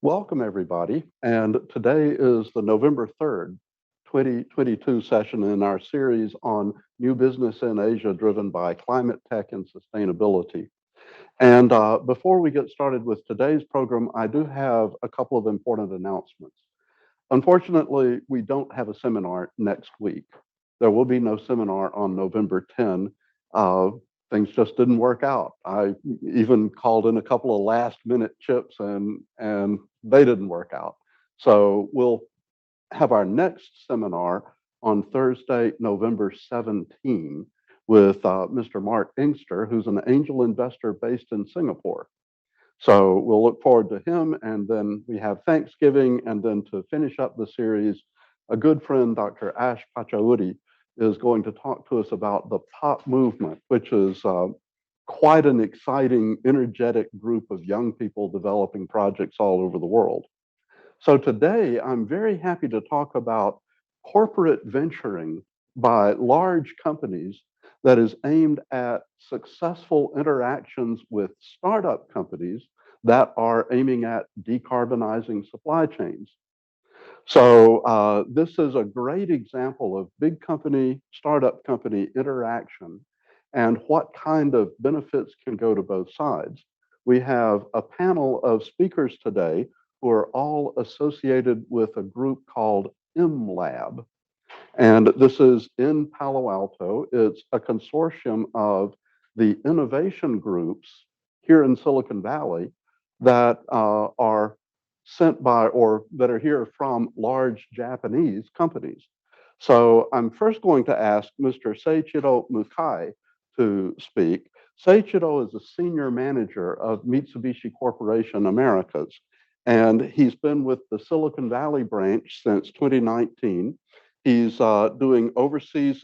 Welcome, everybody. And today is the November 3rd, 2022 session in our series on new business in Asia driven by climate tech and sustainability. And before we get started with today's program, I do have a couple of important announcements. Unfortunately, we don't have a seminar next week. There will be no seminar on November 10. Things just didn't work out. I even called in a couple of last minute chips and they didn't work out. So we'll have our next seminar on Thursday, November 17 with Mr. Mark Inkster, who's an angel investor based in Singapore. So we'll look forward to him. And then we have Thanksgiving. And then to finish up the series, a good friend, Dr. Ash Pachauri, is going to talk to us about the POP movement, which is quite an exciting, energetic group of young people developing projects all over the world. So today, I'm very happy to talk about corporate venturing by large companies that is aimed at successful interactions with startup companies that are aiming at decarbonizing supply chains. So this is a great example of big company, startup company interaction and what kind of benefits can go to both sides. We have a panel of speakers today who are all associated with a group called M-Lab. And this is in Palo Alto. It's a consortium of the innovation groups here in Silicon Valley that are sent by or that are here from large Japanese companies. So I'm first going to ask Mr. Seiichiro Mukai to speak. Seiichiro is a senior manager of Mitsubishi Corporation Americas, and he's been with the Silicon Valley branch since 2019. He's doing overseas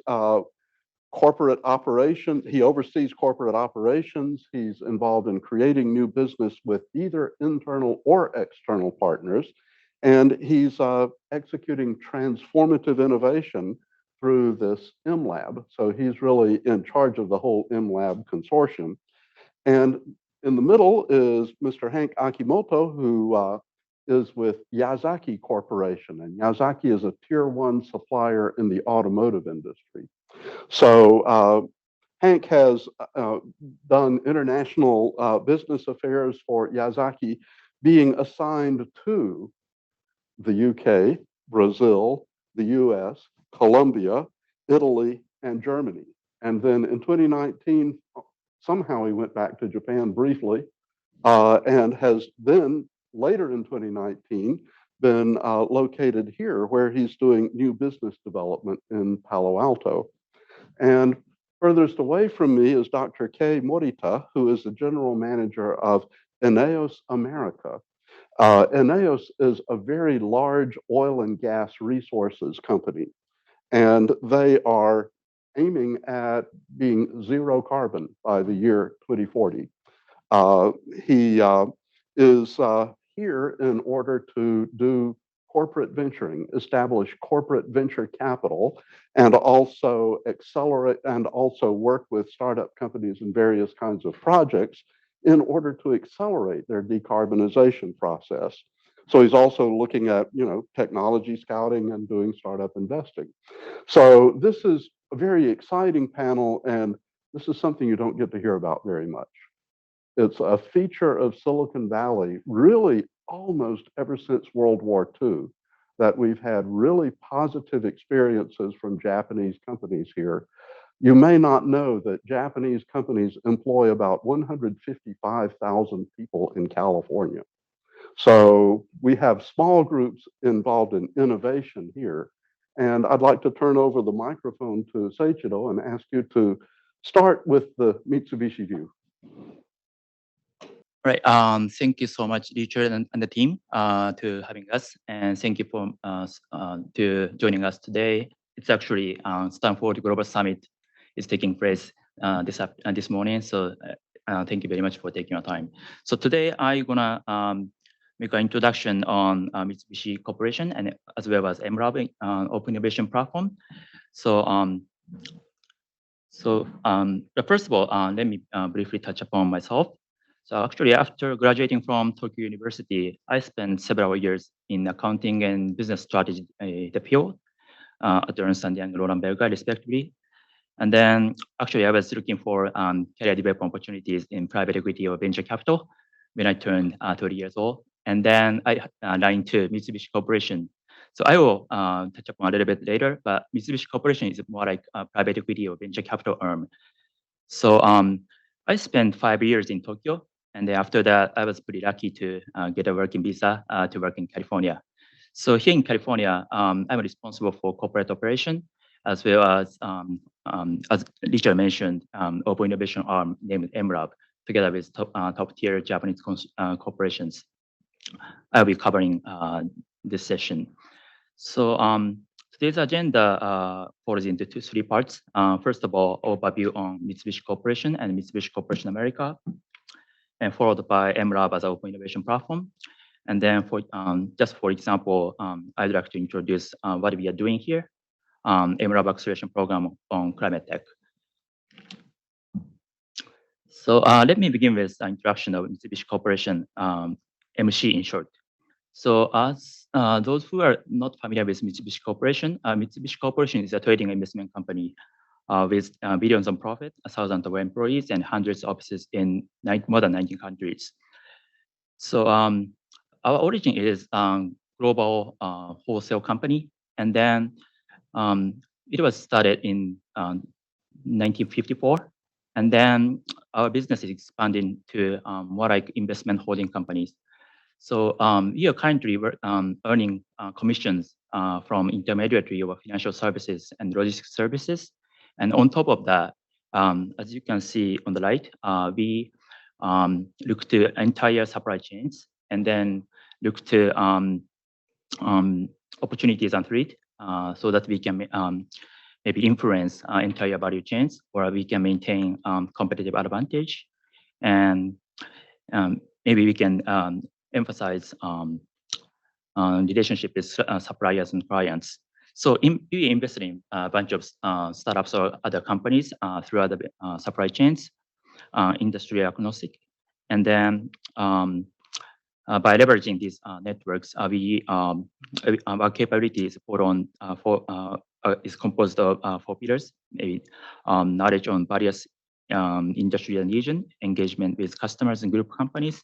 corporate operation. He oversees corporate operations. He's involved in creating new business with either internal or external partners. And he's executing transformative innovation through this M-Lab. So he's really in charge of the whole M-Lab Consortium. And in the middle is Mr. Hank Akimoto, who is with Yazaki Corporation. And Yazaki is a tier 1 supplier in the automotive industry. So Hank has done international business affairs for Yazaki, being assigned to the UK, Brazil, the US, Colombia, Italy, and Germany. And then in 2019, somehow he went back to Japan briefly and has then later in 2019 been located here where he's doing new business development in Palo Alto. And furthest away from me is Dr. Kei Morita, who is the general manager of ENEOS America. ENEOS is a very large oil and gas resources company, and they are aiming at being zero carbon by the year 2040. He is here in order to do corporate venturing, establish corporate venture capital, and also accelerate and also work with startup companies in various kinds of projects in order to accelerate their decarbonization process. So he's also looking at, technology scouting and doing startup investing. So this is a very exciting panel, and this is something you don't get to hear about very much. It's a feature of Silicon Valley, really almost ever since World War II, that we've had really positive experiences from Japanese companies here. You may not know that Japanese companies employ about 155,000 people in California. So we have small groups involved in innovation here. And I'd like to turn over the microphone to Seiichiro and ask you to start with the Mitsubishi view. Right. Thank you so much, Richard and the team, to having us, and thank you for to joining us today. It's actually Stanford Global Summit is taking place this morning, so thank you very much for taking your time. So today I'm gonna make an introduction on Mitsubishi Corporation and as well as M-Lab Open Innovation Platform. So first of all, let me briefly touch upon myself. So actually, after graduating from Tokyo University, I spent several years in accounting and business strategy, the field, at Ernst & Young, Roland Berger, respectively. And then actually, I was looking for career development opportunities in private equity or venture capital when I turned 30 years old. And then I aligned to Mitsubishi Corporation. So I will touch upon a little bit later, but Mitsubishi Corporation is more like a private equity or venture capital arm. So I spent 5 years in Tokyo, and then after that, I was pretty lucky to get a working visa to work in California. So here in California, I'm responsible for corporate operation, as well as Richard mentioned, open innovation arm named M-Lab, together with top tier Japanese corporations. I'll be covering this session. So today's agenda falls into three parts. First of all, overview on Mitsubishi Corporation and Mitsubishi Corporation America, and followed by M-Lab as an open innovation platform. And then for just for example, I'd like to introduce what we are doing here, M-Lab acceleration program on climate tech. So let me begin with an introduction of Mitsubishi Corporation, MC in short. So as those who are not familiar with Mitsubishi Corporation is a trading investment company with billions of profit, thousands of employees, and hundreds of offices in more than 19 countries. So our origin is global wholesale company, and then it was started in 1954, and then our business is expanding to more like investment holding companies. So we are currently earning commissions from intermediary of financial services and logistics services. And on top of that, as you can see on the right, we look to entire supply chains and then look to opportunities and threat so that we can maybe influence entire value chains, or we can maintain competitive advantage. And maybe we can emphasize relationship with suppliers and clients. So we invested in a bunch of startups or other companies through other supply chains, industry agnostic. And then by leveraging these networks, our capabilities is composed of 4 pillars, maybe knowledge on various industry and region, engagement with customers and group companies,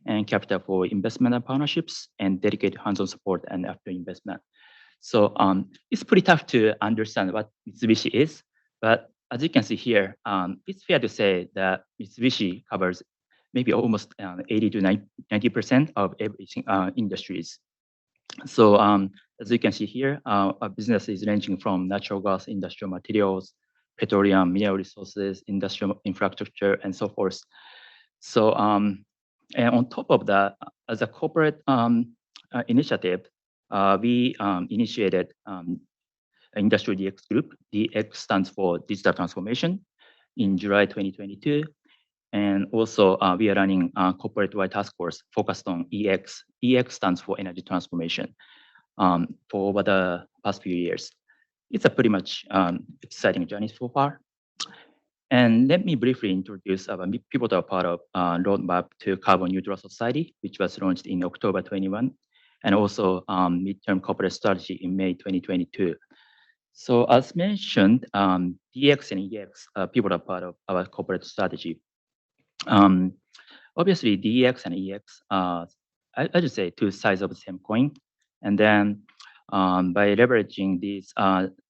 and capital for investment and partnerships, and dedicated hands-on support and after investment. So it's pretty tough to understand what Mitsubishi is, but as you can see here, it's fair to say that Mitsubishi covers maybe almost 80 to 90% of everything industries. So as you can see here, our business is ranging from natural gas, industrial materials, petroleum, mineral resources, industrial infrastructure, and so forth. So and on top of that, as a corporate initiative, we initiated Industrial DX Group. DX stands for Digital Transformation in July 2022. And also, we are running a corporate-wide task force focused on EX. EX stands for Energy Transformation for over the past few years. It's a pretty much exciting journey so far. And let me briefly introduce a pivotal part of Roadmap to Carbon Neutral Society, which was launched in October 21, and also Midterm Corporate Strategy in May 2022. So as mentioned, DX and EX are pivotal part of our corporate strategy. Obviously, DX and EX are, I just say, two sides of the same coin. And then by leveraging this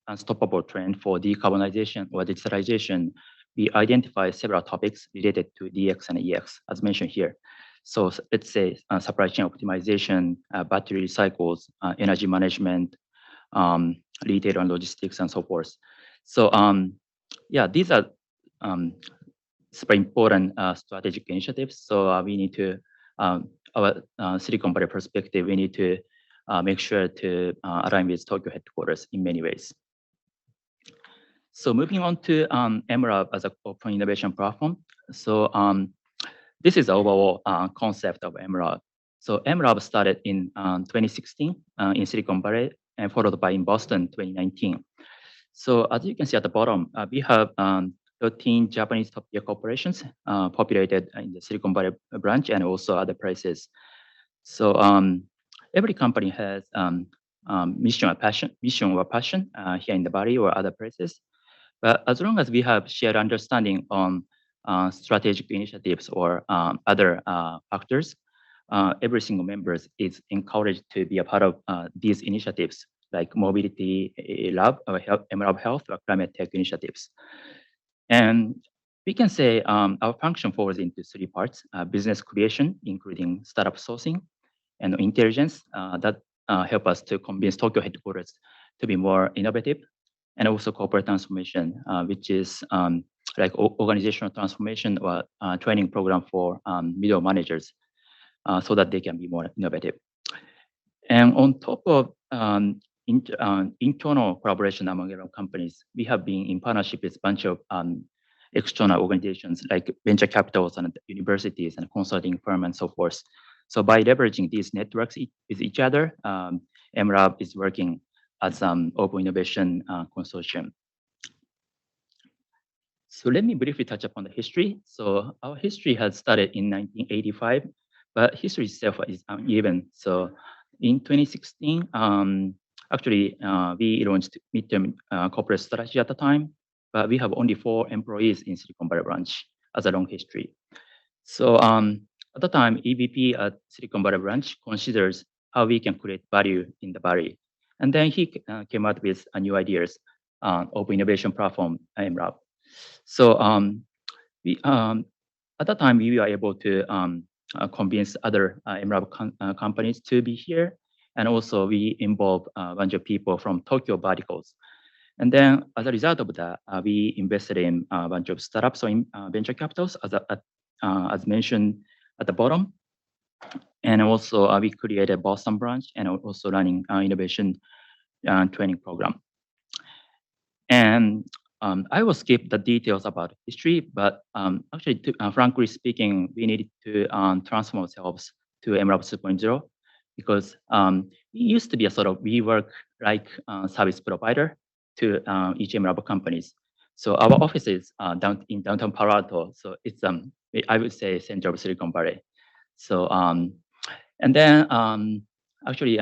unstoppable trend for decarbonization or digitalization, we identify several topics related to DX and EX, as mentioned here. So let's say supply chain optimization, battery recycles, energy management, retail and logistics, and so forth. So yeah, these are super important strategic initiatives. So we need to, our Silicon Valley perspective, we need to make sure to align with Tokyo headquarters in many ways. So moving on to M-Lab as an open innovation platform. So this is the overall concept of M-Lab. So M-Lab started in 2016 in Silicon Valley and followed by in Boston 2019. So as you can see at the bottom, we have 13 Japanese top-tier corporations populated in the Silicon Valley branch and also other places. So every company has mission or passion here in the Bali or other places. But as long as we have shared understanding on strategic initiatives or other factors, every single member is encouraged to be a part of these initiatives, like mobility lab or M-Lab health or climate tech initiatives. And we can say our function falls into three parts: business creation, including startup sourcing, and intelligence that help us to convince Tokyo headquarters to be more innovative, and also corporate transformation, which is like organizational transformation or training program for middle managers so that they can be more innovative. And on top of internal collaboration among our companies, we have been in partnership with a bunch of external organizations like venture capitals and universities and consulting firms and so forth. So by leveraging these networks with each other, M-Lab is working as an open innovation consortium. So let me briefly touch upon the history. So our history has started in 1985, but history itself is uneven. So in 2016, actually, we launched midterm corporate strategy at the time, but we have only 4 employees in Silicon Valley branch as a long history. So at the time, EVP at Silicon Valley branch considers how we can create value in the Valley. And then he came out with new ideas, open innovation platform, M-Lab. So we, at that time, we were able to convince other M-Lab companies to be here. And also we involve a bunch of people from Tokyo verticals. And then as a result of that, we invested in a bunch of startups or venture capitals, as mentioned at the bottom. And also we created Boston branch and also running innovation training program. And I will skip the details about history, but actually, frankly speaking, we needed to transform ourselves to M-Lab 2.0 because we used to be a sort of WeWork-like service provider to each M-Lab companies. So our office is in downtown Palo Alto. So it's, I would say, center of Silicon Valley. So, and then actually,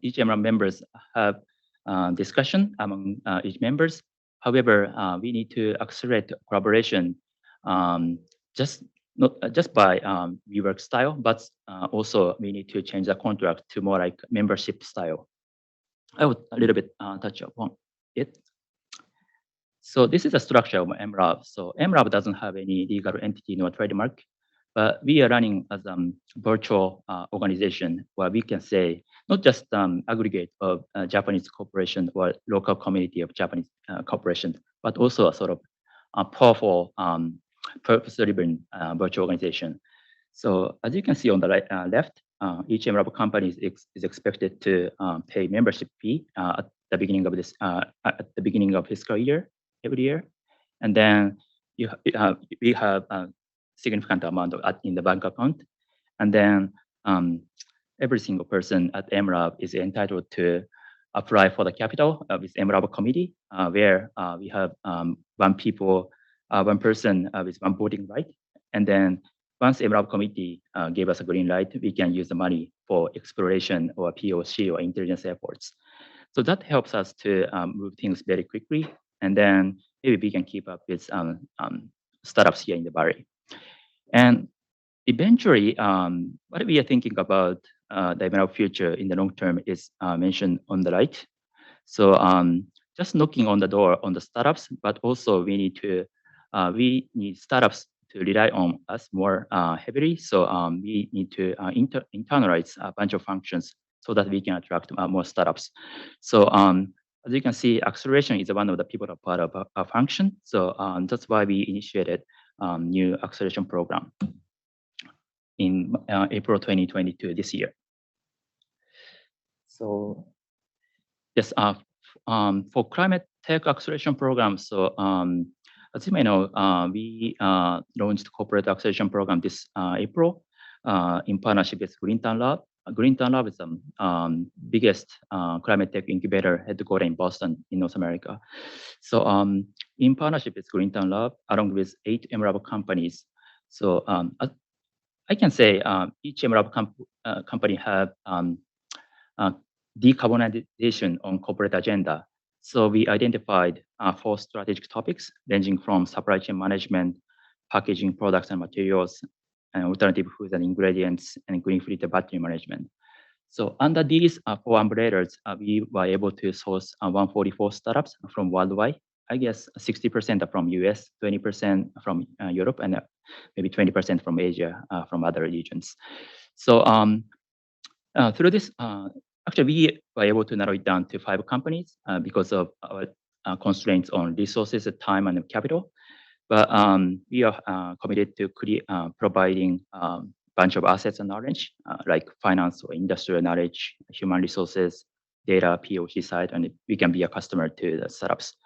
each M-Lab members have discussion among each members. However, we need to accelerate collaboration just by WeWork style, but also we need to change the contract to more like membership style. I would a little bit touch upon it. So this is the structure of M-Lab. So M-Lab doesn't have any legal entity nor trademark, but we are running as a virtual organization where we can say not just aggregate of Japanese corporation or local community of Japanese corporation, but also a sort of a powerful purpose-driven virtual organization. So as you can see on the left, each M-Lab company is expected to pay membership fee at the beginning of this fiscal year every year, and then we have a significant amount in the bank account, and then every single person at M-Lab is entitled to apply for the capital with M-Lab committee, where we have one person with one voting right, and then once M-Lab committee gave us a green light, we can use the money for exploration or POC or intelligence efforts. So that helps us to move things very quickly, and then maybe we can keep up with startups here in the Valley. And eventually, what we are thinking about the M-Lab future in the long term is mentioned on the right. So just knocking on the door on the startups, but also we need startups to rely on us more heavily. So we need to internalize a bunch of functions so that we can attract more startups. So as you can see, acceleration is one of the pivotal part of our function. So that's why we initiated new acceleration program in April 2022 this year. So yes, for climate tech acceleration program, so as you may know, we launched corporate acceleration program this April in partnership with Greentown Lab. Greentown Lab is the biggest climate tech incubator headquartered in Boston in North America. So in partnership with Greentown Lab, along with 8 M-Lab companies. So I can say each M-Lab company have decarbonization on corporate agenda. So we identified 4 strategic topics ranging from supply chain management, packaging products and materials, and alternative foods and ingredients, and green filter battery management. So under these 4 umbrellas, we were able to source 144 startups from worldwide. I guess 60% are from US, 20% from Europe, and maybe 20% from Asia, from other regions. So through this, actually, we were able to narrow it down to 5 companies because of our constraints on resources, time, and capital. But we are committed to providing a bunch of assets and knowledge, like finance or industrial knowledge, human resources, data, POC side, and we can be a customer to the startups.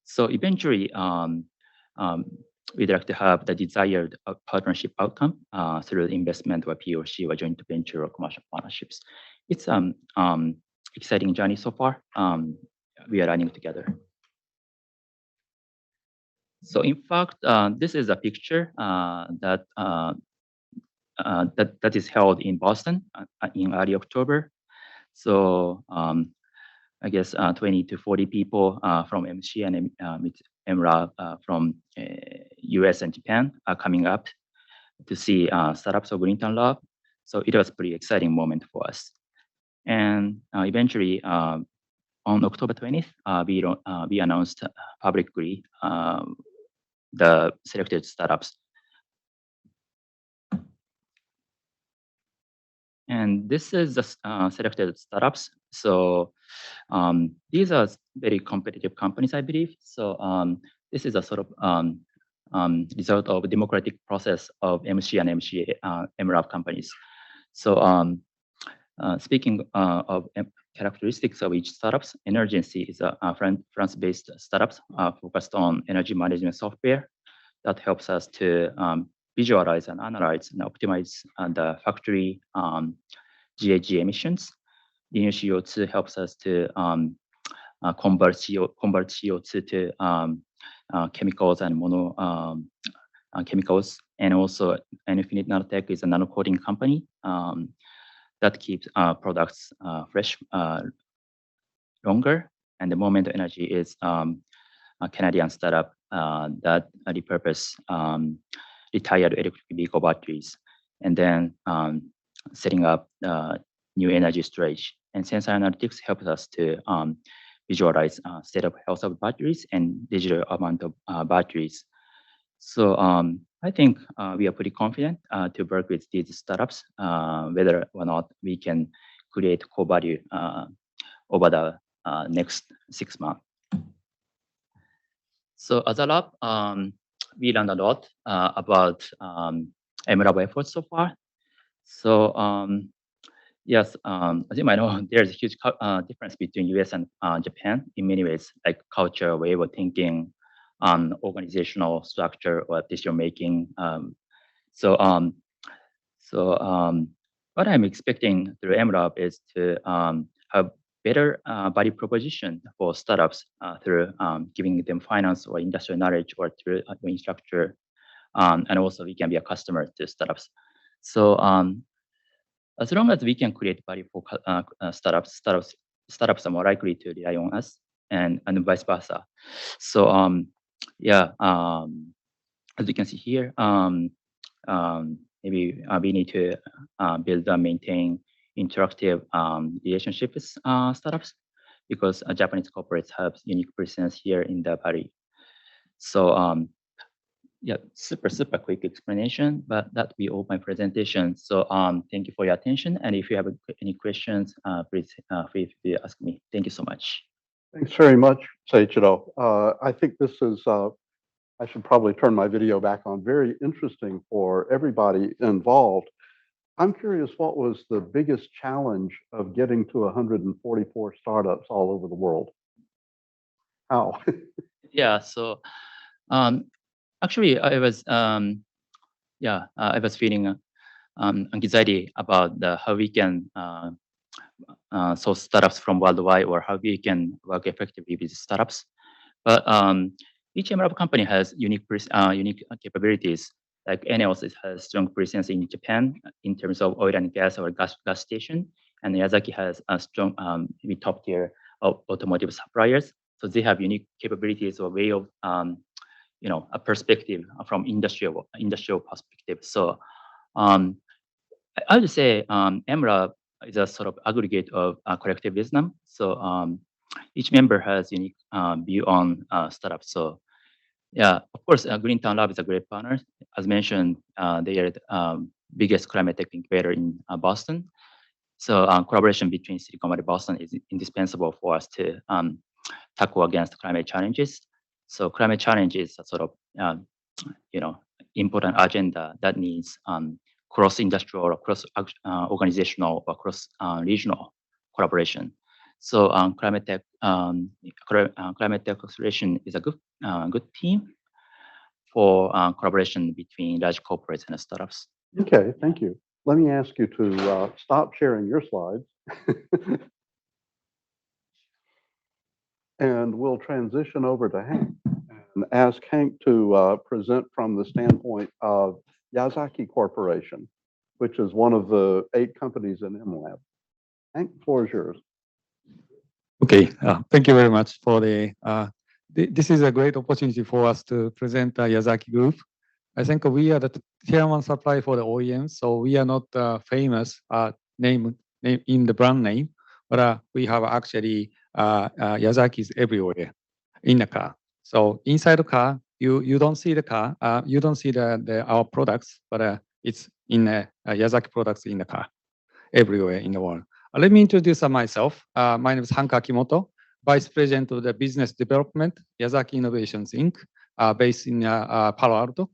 So eventually, we'd like to have the desired partnership outcome through the investment or POC or joint venture or commercial partnerships. It's exciting journey so far. We are running together. So in fact, this is a picture that is held in Boston in early October. So I guess 20 to 40 people from MC and M-Lab from US and Japan are coming up to see startups of Greentown Lab. So it was a pretty exciting moment for us. And eventually, on October 20th, we announced publicly the selected startups. And this is the selected startups. So these are very competitive companies, I believe. So this is a sort of result of a democratic process of MC and M-Lab companies. So speaking of characteristics of each startups, Energency is a France-based startup focused on energy management software that helps us to visualize and analyze and optimize the factory GHG emissions. Linear CO2 helps us to convert CO2 to chemicals and mono chemicals. And also, Infinite Nanotech is a nano-coating company that keeps products fresh longer. And the Moment Energy is a Canadian startup that repurpose retired electric vehicle batteries, and then setting up new energy storage. And Sensor Analytics helps us to visualize state of health of batteries and digital amount of batteries. So I think we are pretty confident to work with these startups, whether or not we can create core value over the next 6 months. So as a lab, we learned a lot about M-Lab efforts so far. So yes, as you might know, there's a huge difference between US and Japan in many ways, like culture, way of thinking, organizational structure, or decision making. So what I'm expecting through M-Lab is to have better value proposition for startups through giving them finance or industrial knowledge or through structure, and also we can be a customer to startups. So as long as we can create value for startups are more likely to rely on us, and vice versa. So yeah, as you can see here, maybe we need to build and maintain interactive relationship with startups, because Japanese corporates have unique presence here in the Valley. So yeah, super quick explanation, but that will be all my presentation. So thank you for your attention, and if you have any questions, please feel free to ask me. Thank you so much. Thanks very much, Seiichiro. I think this is, I should probably turn my video back on, very interesting for everybody involved. I'm curious, what was the biggest challenge of getting to 144 startups all over the world? How? Yeah, so actually, I was feeling anxiety about how we can source startups from worldwide, or how we can work effectively with startups. But each M-Lab company has unique capabilities. Like ENEOS has strong presence in Japan in terms of oil and gas or gas station, and Yazaki has a strong, top tier of automotive suppliers. So they have unique capabilities or way of, a perspective from industrial perspective. So I would say M-Lab is a sort of aggregate of collective wisdom. So each member has unique view on startups. So yeah, of course, Greentown Lab is a great partner. As mentioned, they are the biggest climate tech incubator in Boston. So collaboration between Silicon Valley and Boston is indispensable for us to tackle against climate challenges. So climate challenge is a sort of important agenda that needs cross-industrial or cross-organizational or cross-regional collaboration. So climate tech acceleration is a good team for collaboration between large corporates and startups. Okay, thank you. Let me ask you to stop sharing your slides. And we'll transition over to Hank and ask Hank to present from the standpoint of Yazaki Corporation, which is one of the 8 companies in M-Lab. Hank, the floor is yours. Okay, thank you very much for this is a great opportunity for us to present Yazaki Group. I think we are the tier 1 supplier for the OEMs, so we are not famous name in the brand name, but we have actually Yazaki's everywhere in the car. So inside the car, you don't see the car, you don't see our products, but it's in Yazaki products in the car everywhere in the world. Let me introduce myself. My name is Akimoto, Vice President of the Business Development, Yazaki Innovations Inc., based in Palo Alto.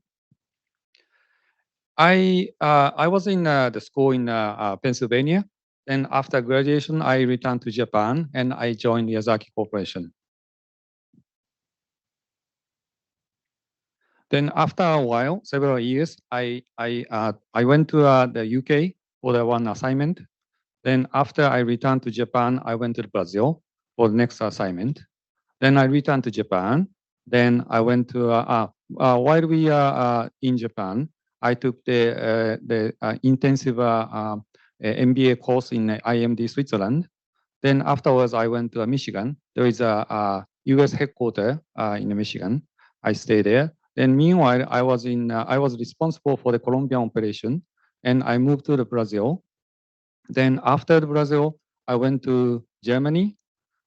I was in the school in Pennsylvania. Then after graduation, I returned to Japan and I joined Yazaki Corporation. Then after a while, several years, I went to the UK for the one assignment. Then after I returned to Japan, I went to Brazil for the next assignment. Then I returned to Japan. Then I went to, while we are in Japan, I took the intensive MBA course in IMD Switzerland. Then afterwards, I went to Michigan. There is a US headquarters in Michigan. I stayed there. Then meanwhile, I was responsible for the Colombian operation, and I moved to Brazil. Then after Brazil, I went to Germany.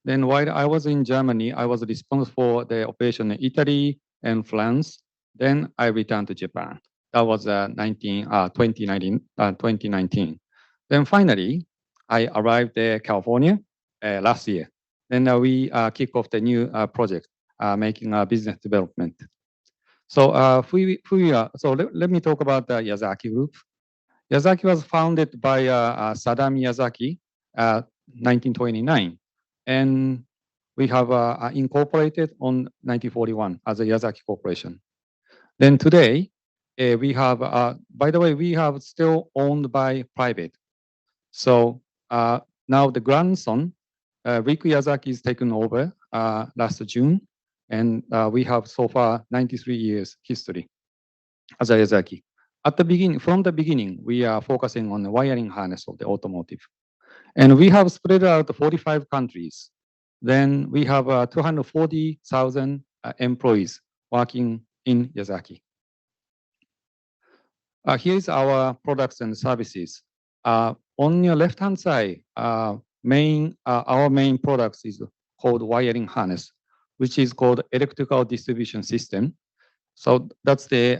Then while I was in Germany, I was responsible for the operation in Italy and France. Then I returned to Japan. That was 2019. Then finally, I arrived in California last year. Then we kick off the new project, making business development. So let me talk about the Yazaki Group. Yazaki was founded by Sadami Yazaki, 1929, and we have incorporated on 1941 as a Yazaki Corporation. Then today, we have, by the way, we have still owned by private. So now the grandson, Riku Yazaki, is taken over last June, and we have so far 93 years history as a Yazaki. From the beginning, we are focusing on the wiring harness of the automotive. And we have spread out to 45 countries. Then we have 240,000 employees working in Yazaki. Here's our products and services. On your left-hand side, our main products is called wiring harness, which is called electrical distribution system. So that's the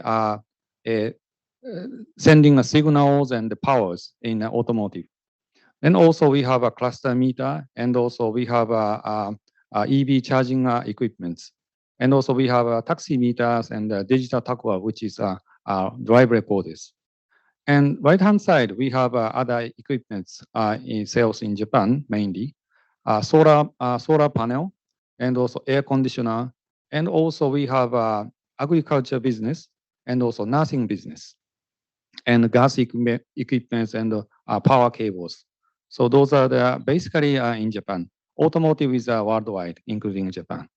sending signals and the powers in automotive. And also we have a cluster meter, and also we have EV charging equipments. And also we have taxi meters and digital tachometer, which is drive recorders. And right-hand side, we have other equipments in sales in Japan, mainly. Solar panel, and also air conditioner. And also we have agriculture business, and also nursing business, and gas equipments and power cables. So those are basically in Japan. Automotive is worldwide, including Japan.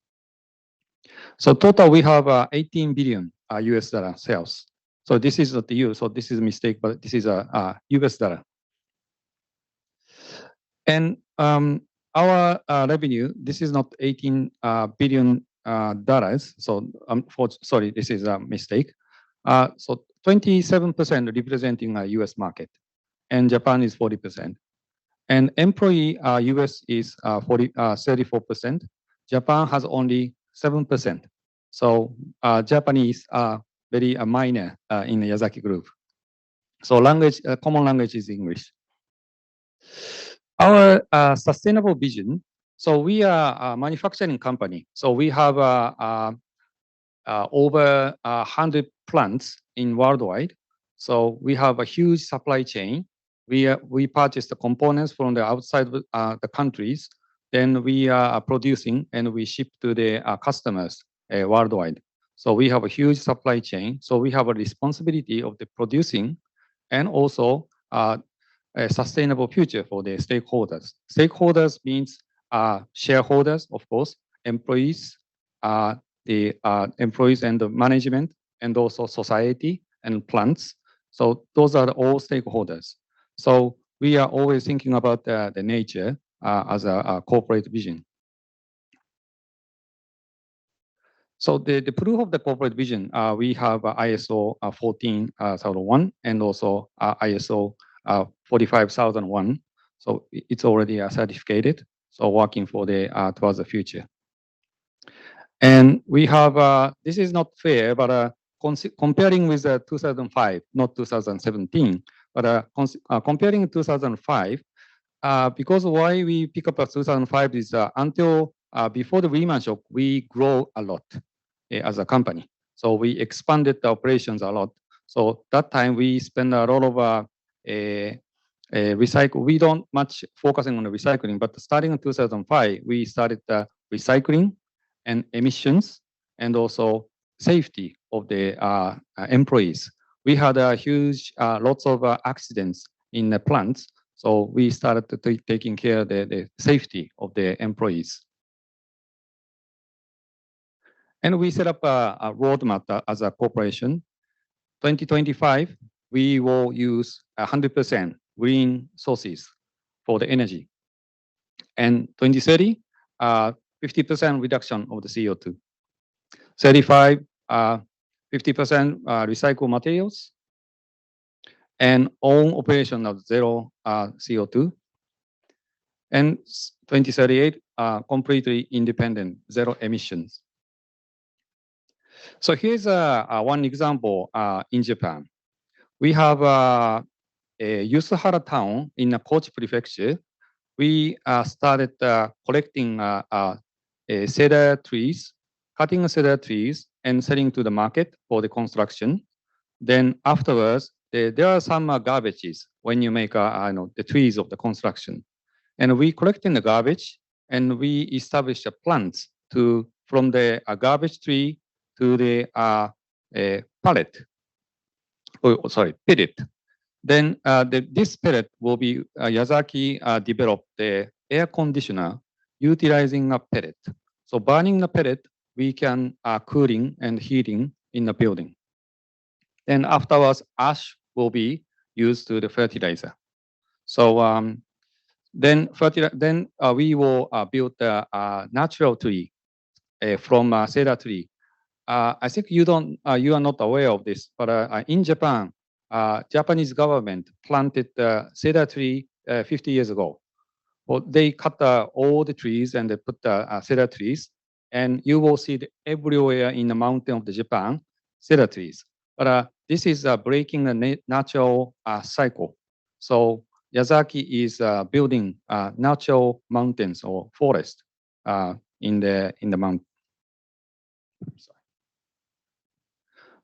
So total, we have 18 billion US dollar sales. So this is not the EU, so this is a mistake, but this is a US dollar. And our revenue, this is not 18 billion dollars. So sorry, this is a mistake. So 27% representing US market, and Japan is 40%. And employee US is 34%. Japan has only 7%. So Japanese are very minor in the Yazaki group. So language, common language is English. Our sustainable vision. So we are a manufacturing company. So we have over 100 plants in worldwide. So we have a huge supply chain. We purchase the components from the outside the countries. Then we are producing and we ship to the customers worldwide. So we have a huge supply chain. So we have a responsibility of the producing and also a sustainable future for the stakeholders. Stakeholders means shareholders, of course, employees, the employees and the management, and also society and plants. So those are all stakeholders. So we are always thinking about the nature as a corporate vision. So the proof of the corporate vision, we have ISO 14001 and also ISO 45001. So it's already certificated. So working for the towards the future. And we have, this is not fair, but comparing with 2005, not 2017, but comparing 2005, because why we pick up 2005 is until before the Lehman shock, we grow a lot as a company. So we expanded the operations a lot. So that time we spend a lot of recycle. We don't much focusing on the recycling, but starting in 2005, we started recycling and emissions and also safety of the employees. We had a huge, lots of accidents in the plants. So we started taking care of the safety of the employees. And we set up a roadmap as a corporation. 2025, we will use 100% green sources for the energy. And 2030, 50% reduction of the CO2. 35, 50% recycled materials. And own operation of zero CO2. And 2038, completely independent, zero emissions. So here's one example in Japan. We have a Yusuhara town in Kochi Prefecture. We started collecting cedar trees, cutting cedar trees and selling to the market for the construction. Then afterwards, there are some garbages when you make the trees of the construction. And we collecting the garbage and we establish a plant from the garbage tree to the pellet. Oh, sorry, pellet. Then this pellet will be Yazaki developed the air conditioner utilizing a pellet. So burning the pellet, we can cooling and heating in the building. Then afterwards, ash will be used to the fertilizer. So then we will build a natural tree from cedar tree. I think you are not aware of this, but in Japan, Japanese government planted the cedar tree 50 years ago. Well, they cut all the trees and they put the cedar trees, and you will see everywhere in the mountain of the Japan cedar trees. But this is breaking the natural cycle. So Yazaki is building natural mountains or forest in the mountain.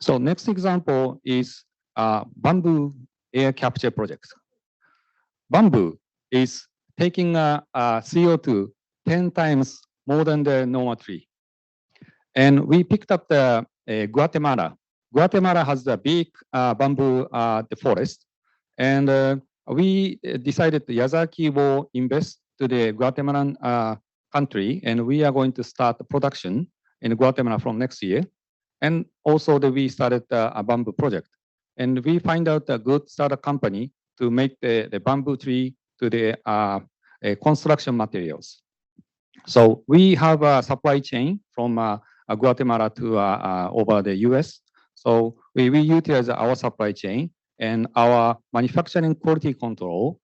So next example is bamboo air capture projects. Bamboo is taking CO2 10 times more than the normal tree. And we picked up the Guatemala. Guatemala has the big bamboo the forest. And we decided Yazaki will invest to the Guatemalan country, and we are going to start the production in Guatemala from next year. And also we started a bamboo project. And we find out a good startup company to make the bamboo tree to the construction materials. So we have a supply chain from Guatemala to over the US. So we utilize our supply chain and our manufacturing quality control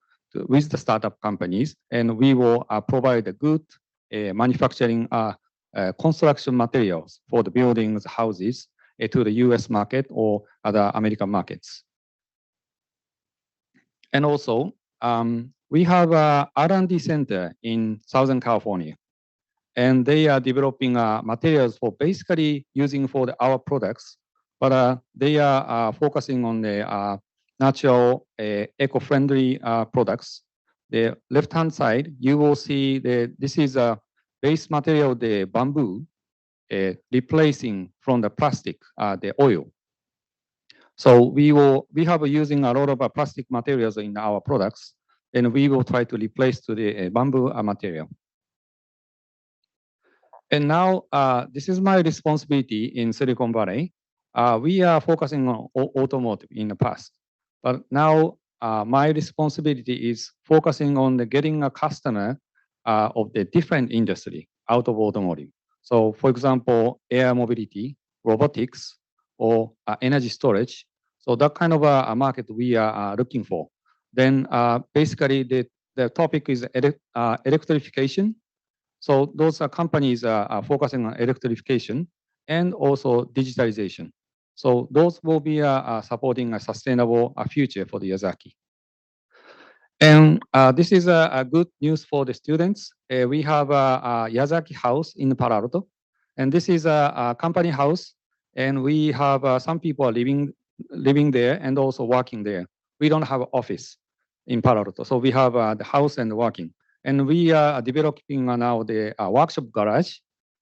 with the startup companies, and we will provide a good manufacturing construction materials for the buildings, houses to the US market or other American markets. And also, we have a R&D center in Southern California, and they are developing materials for basically using for our products, but they are focusing on the natural, eco-friendly products. The left-hand side, you will see this is a base material, the bamboo, replacing from the plastic, the oil. So we have using a lot of plastic materials in our products, and we will try to replace to the bamboo material. And now this is my responsibility in Silicon Valley. We are focusing on automotive in the past, but now my responsibility is focusing on getting a customer of the different industry out of automotive. So for example, air mobility, robotics, or energy storage. So that kind of a market we are looking for. Then basically the topic is electrification. So those companies are focusing on electrification and also digitalization. So those will be supporting a sustainable future for the Yazaki. And this is a good news for the students. We have a Yazaki house in Palo Alto, and this is a company house, and we have some people living there and also working there. We don't have an office in Palo Alto, so we have the house and working. And we are developing now the workshop garage.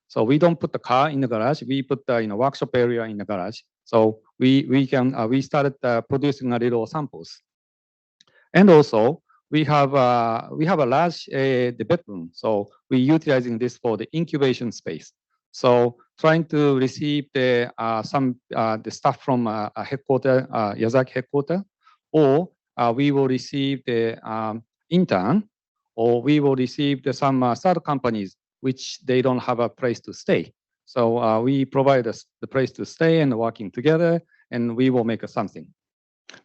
So we don't put the car in the garage. We put the workshop area in the garage. So we started producing a little samples. And also we have a large the bedroom. So we're utilizing this for the incubation space. So trying to receive the stuff from headquarter, Yazaki headquarter, or we will receive the intern, or we will receive some startup companies which they don't have a place to stay. So we provide us the place to stay and working together, and we will make something.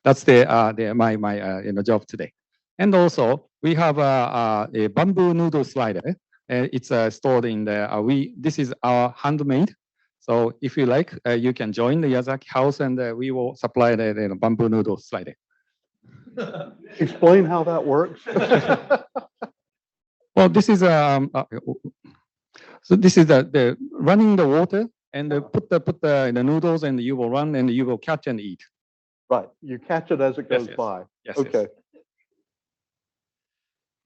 That's my job today. And also we have a bamboo noodle slider. It's stored in the this is our handmade. So if you like, you can join the Yazaki house, and we will supply the bamboo noodle slider. Explain how that works. Well, this is so this is the running the water, and put the noodles, and you will run, and you will catch and eat. Right, you catch it as it goes by. Yes. Okay. Yes.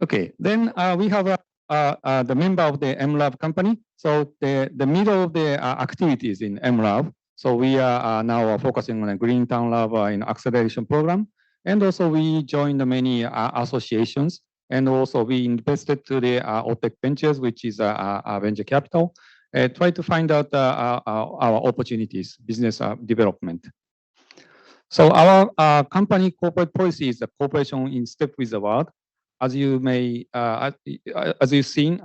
Okay. Then we have the member of the M-Lab company. So the middle of the activities in M-Lab. So we are now focusing on a Green Town Lab in acceleration program, and also we joined many associations. And also we invested to the OTEC Ventures, which is a venture capital, try to find out our opportunities, business development. So our company corporate policy is a cooperation in step with the world. As you may, as you've seen,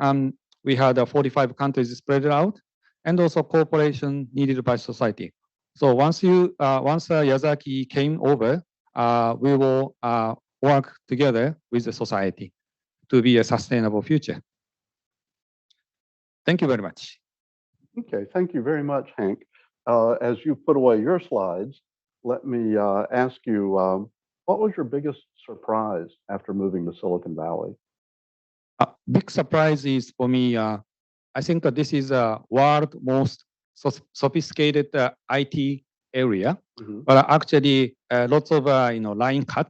we had 45 countries spread out, and also cooperation needed by society. So once Yazaki came over, we will work together with the society to be a sustainable future. Thank you very much. Okay, thank you very much, Hank. As you put away your slides, let me ask you, what was your biggest surprise after moving to Silicon Valley? Big surprise is for me, I think that this is a world most sophisticated IT area, but actually lots of line cut.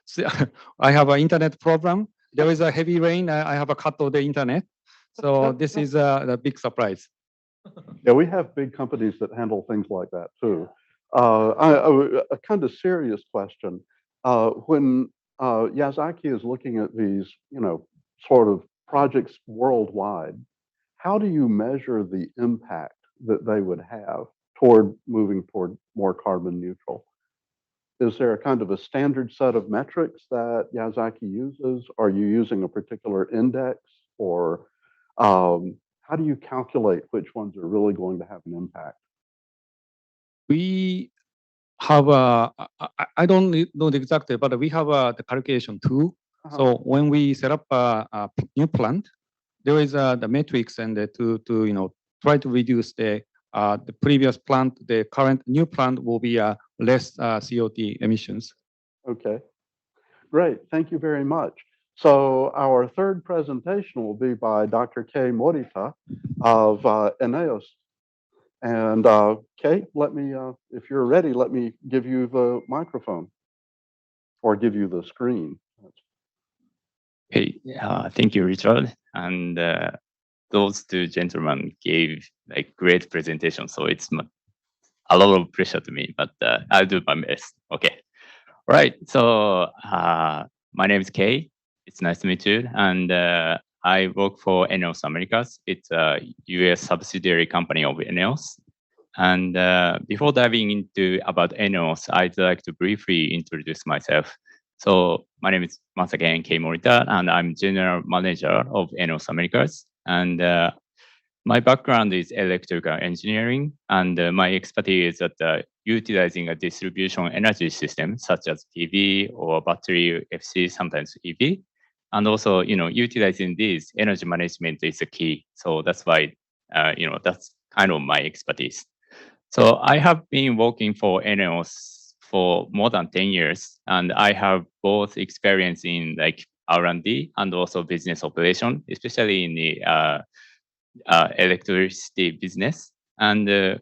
So I have an internet problem. There is a heavy rain. I have a cut of the internet. So this is a big surprise. Yeah, we have big companies that handle things like that too. A kind of serious question. When Yazaki is looking at these, sort of projects worldwide, how do you measure the impact that they would have toward moving toward more carbon neutral? Is there a kind of a standard set of metrics that Yazaki uses? Are you using a particular index, or how do you calculate which ones are really going to have an impact? We have I don't know exactly, but we have the calculation tool. So when we set up a new plant, there is the metrics and to try to reduce the previous plant. The current new plant will be less CO2 emissions. Okay, great. Thank you very much. So our third presentation will be by Dr. Kei Morita of ENEOS. And Kei, let me, if you're ready, let me give you the microphone or give you the screen. Hey, thank you, Richard. And those two gentlemen gave like great presentation, so it's a lot of pressure to me, but I'll do my best. Okay. All right. So my name is Kei. It's nice to meet you. And I work for ENEOS Americas. It's a US subsidiary company of ENEOS. And before diving into about ENEOS, I'd like to briefly introduce myself. So my name is once again Kei Morita, and I'm General Manager of ENEOS Americas. And my background is electrical engineering, and my expertise is at utilizing a distribution energy system such as PV or battery FC, sometimes EV. And also, utilizing this energy management is the key. So that's why, that's kind of my expertise. So I have been working for ENEOS for more than 10 years, and I have both experience in like R&D and also business operation, especially in the electricity business. And a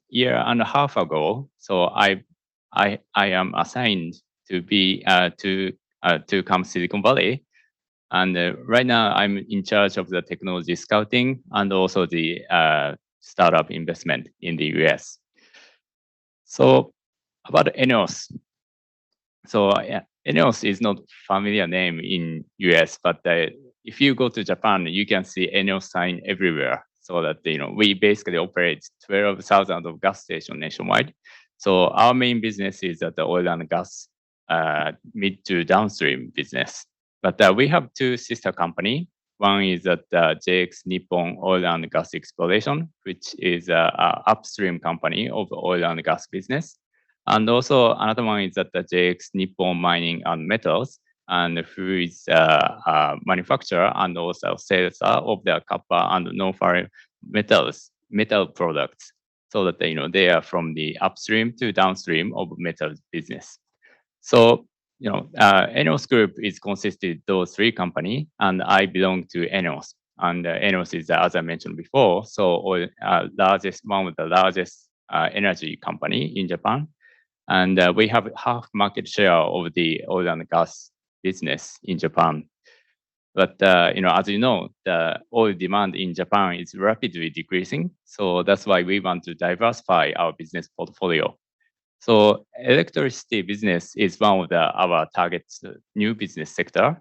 year and a half ago, so I am assigned to be to come Silicon Valley. And right now I'm in charge of the technology scouting and also the startup investment in the US. So about ENEOS. So ENEOS is not familiar name in US, but if you go to Japan, you can see ENEOS sign everywhere. So that we basically operate 12,000 of gas stations nationwide. So our main business is at the oil and gas mid to downstream business. But we have two sister company. One is at JX Nippon Oil and Gas Exploration, which is an upstream company of oil and gas business. And also another one is at the JX Nippon Mining and Metals, and who is a manufacturer and also sales of the copper and non-ferrous metal products. So that they are from the upstream to downstream of metal business. So ENEOS Group is consisted of those three companies, and I belong to ENEOS. And ENEOS is, as I mentioned before, so one of the largest energy company in Japan. And we have half market share of the oil and gas business in Japan. But as you know, the oil demand in Japan is rapidly decreasing. So that's why we want to diversify our business portfolio. So electricity business is one of our targets, new business sector.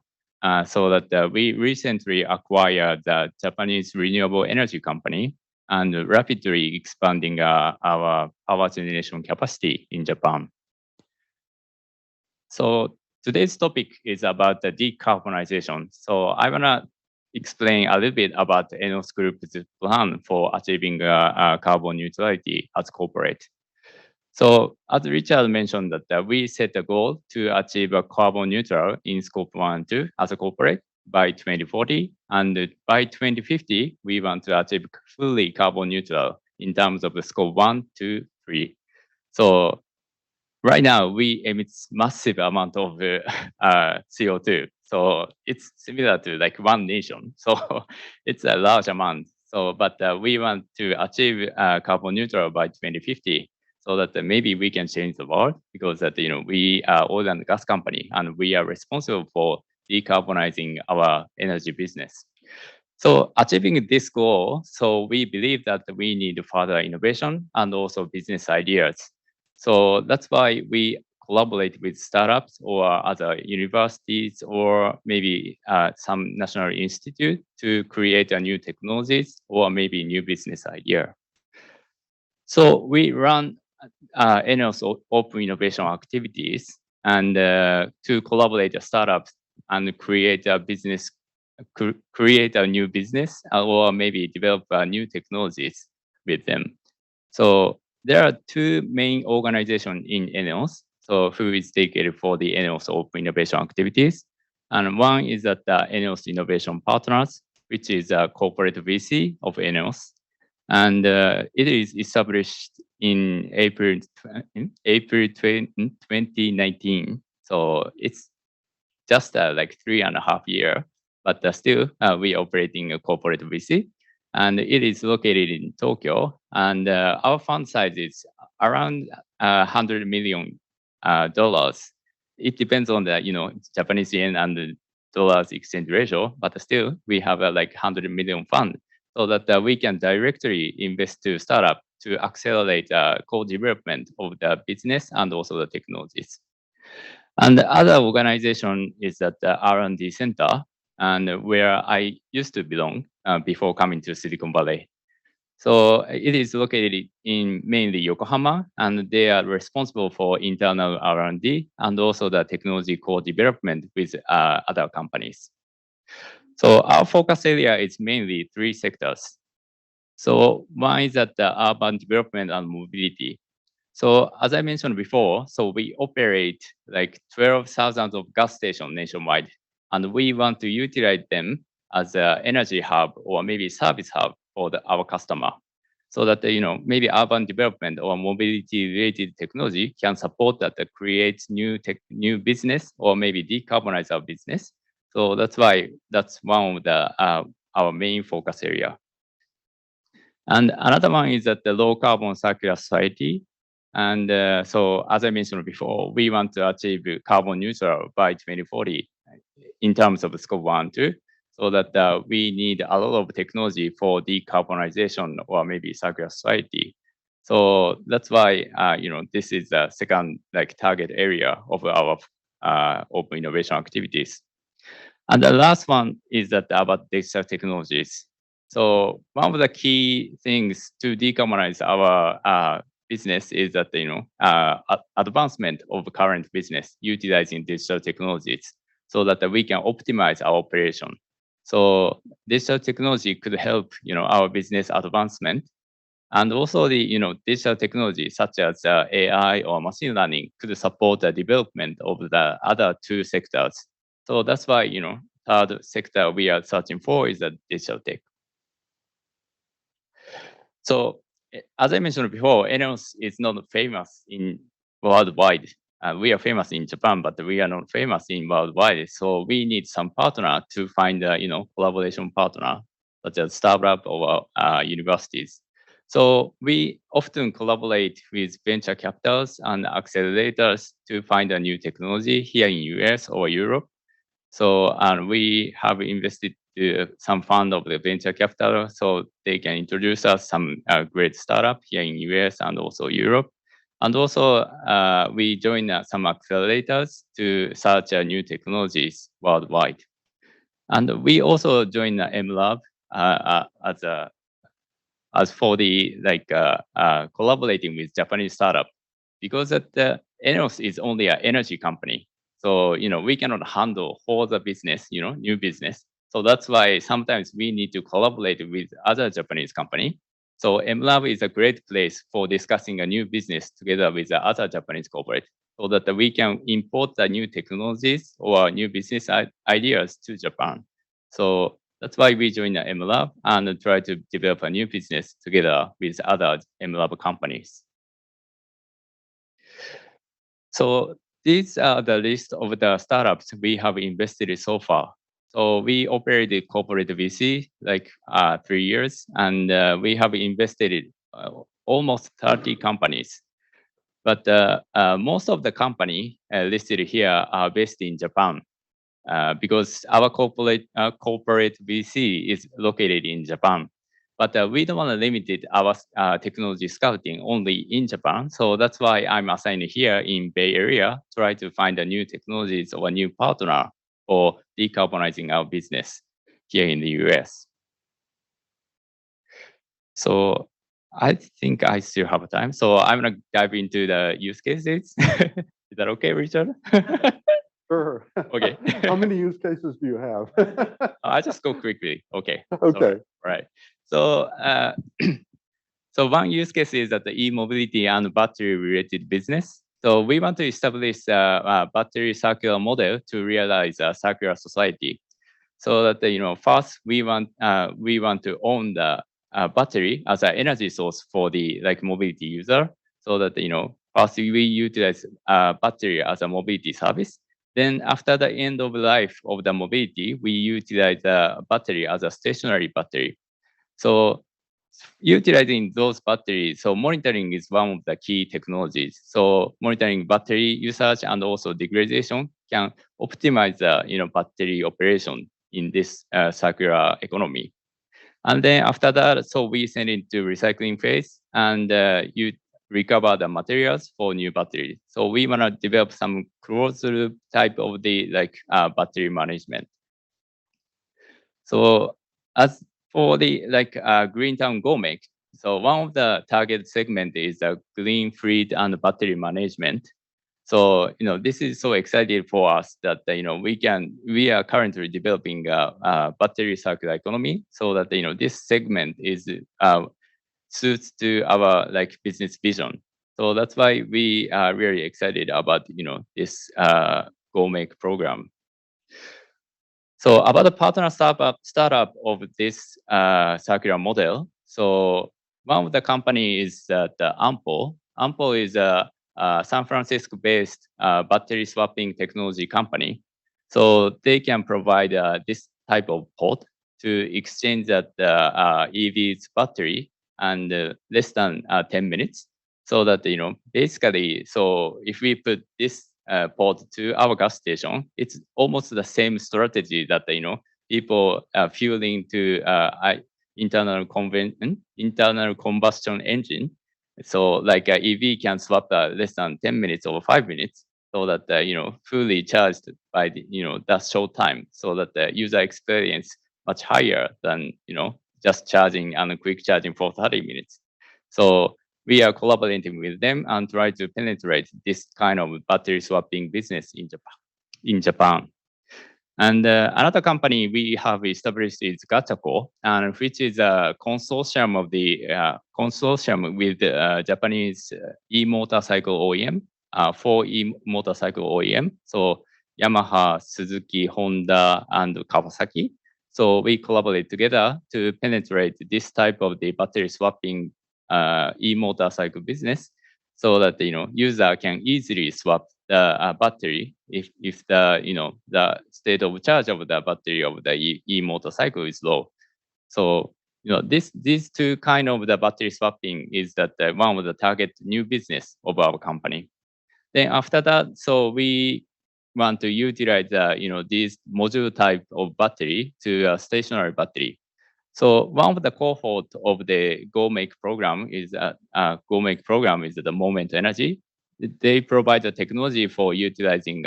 So that we recently acquired the Japanese renewable energy company and rapidly expanding our power generation capacity in Japan. So today's topic is about the decarbonization. So I want to explain a little bit about the ENEOS Group's plan for achieving carbon neutrality as corporate. So as Richard mentioned that we set a goal to achieve a carbon neutral in scope 1 and 2 as a corporate by 2040. And by 2050, we want to achieve fully carbon neutral in terms of the scope 1, 2, 3. So right now we emit massive amount of CO2. So it's similar to like one nation. So it's a large amount. So, but we want to achieve carbon neutral by 2050. So that maybe we can change the world, because that we are oil and gas company and we are responsible for decarbonizing our energy business. So achieving this goal, so we believe that we need further innovation and also business ideas. So that's why we collaborate with startups or other universities or maybe some national institute to create a new technologies or maybe new business idea. So we run ENEOS open innovation activities and to collaborate with startups and create a business, create a new business or maybe develop new technologies with them. So there are two main organizations in ENEOS, so who is dedicated for the ENEOS open innovation activities. And one is that the ENEOS Innovation Partners, which is a corporate VC of ENEOS. And it is established in April 2019. So it's just like 3.5 years, but still we operating a corporate VC. And it is located in Tokyo. And our fund size is around $100 million. It depends on the Japanese yen and the dollars exchange ratio, but still we have like 100 million fund so that we can directly invest to startup to accelerate co-development of the business and also the technologies. And the other organization is that the R&D Center, and where I used to belong before coming to Silicon Valley. So it is located in mainly Yokohama, and they are responsible for internal R&D and also the technology co-development with other companies. So our focus area is mainly 3 sectors. So one is that the urban development and mobility. So as I mentioned before, so we operate like 12,000 of gas stations nationwide, and we want to utilize them as an energy hub or maybe service hub for our customer, so that maybe urban development or mobility related technology can support that creates new business or maybe decarbonize our business. So that's why that's one of the our main focus area. And another one is that the low carbon circular society. And so as I mentioned before, we want to achieve carbon neutral by 2040 in terms of scope 1 and 2, so that we need a lot of technology for decarbonization or maybe circular society. So that's why this is the second target area of our open innovation activities. And the last one is that about digital technologies. So one of the key things to decarbonize our business is that advancement of current business utilizing digital technologies, so that we can optimize our operation. So digital technology could help our business advancement, and also the digital technology such as AI or machine learning could support the development of the other 2 sectors. So that's why third sector we are searching for is the digital tech. So as I mentioned before, ENEOS is not famous in worldwide. We are famous in Japan, but we are not famous in worldwide. So we need some partner to find a collaboration partner, such as startup or universities. So we often collaborate with venture capitals and accelerators to find a new technology here in US or Europe. So we have invested some fund of the venture capital, so they can introduce us some great startup here in US and also Europe. And also we join some accelerators to search new technologies worldwide. And we also join the M-Lab as for the collaborating with Japanese startup, because the ENEOS is only an energy company. So we cannot handle all the business, new business. So that's why sometimes we need to collaborate with other Japanese company. So M-Lab is a great place for discussing a new business together with the other Japanese corporate, so that we can import the new technologies or new business ideas to Japan. So that's why we join the M-Lab and try to develop a new business together with other M-Lab companies. So these are the list of the startups we have invested so far. So we operated corporate VC like 3 years, and we have invested almost 30 companies. But most of the company listed here are based in Japan, because our corporate VC is located in Japan. But we don't want to limit our technology scouting only in Japan. So that's why I'm assigned here in Bay Area, try to find a new technologies or a new partner for decarbonizing our business here in the US. So I think I still have time. So I'm going to dive into the use cases. Is that okay, Richard? Sure. Okay. How many use cases do you have? I just go quickly. Okay. Okay. Sorry. Right. So, so one use case is that the e-mobility and battery-related business. So we want to establish a battery circular model to realize a circular society. So that first we want to own the battery as an energy source for the mobility user. So that first we utilize battery as a mobility service. Then after the end of life of the mobility, we utilize the battery as a stationary battery. So utilizing those batteries, so monitoring is one of the key technologies. So monitoring battery usage and also degradation can optimize the battery operation in this circular economy. And then after that, so we send it to recycling phase and you recover the materials for new batteries. So we want to develop some closed loop type of the battery management. So as for the Green Town GoMake, so one of the target segment is the green fleet and battery management. So this is so exciting for us that we are currently developing a battery circular economy, so that this segment is suits to our business vision. So that's why we are really excited about this GoMake program. So about the partner startup of this circular model. So one of the company is that Ample. Ample is a San Francisco-based battery swapping technology company. So they can provide this type of pod to exchange that EV's battery and less than 10 minutes. So that basically, so if we put this pod to our gas station, it's almost the same strategy that people are fueling to internal combustion engine. So like EV can swap less than 10 minutes or 5 minutes, so that fully charged by that short time, so that the user experience much higher than just charging and quick charging for 30 minutes. So we are collaborating with them and try to penetrate this kind of battery swapping business in Japan. And another company we have established is Gachaco, and which is a consortium of the consortium with Japanese e-motorcycle OEM, 4 e-motorcycle OEM. So Yamaha, Suzuki, Honda, and Kawasaki. So we collaborate together to penetrate this type of the battery swapping e-motorcycle business, so that user can easily swap the battery if the state of charge of the battery of the e-motorcycle is low. So these two kind of the battery swapping is that one of the target new business of our company. Then after that, so we want to utilize these module type of battery to a stationary battery. So one of the cohort of the GoMake program is the Moment Energy. They provide the technology for utilizing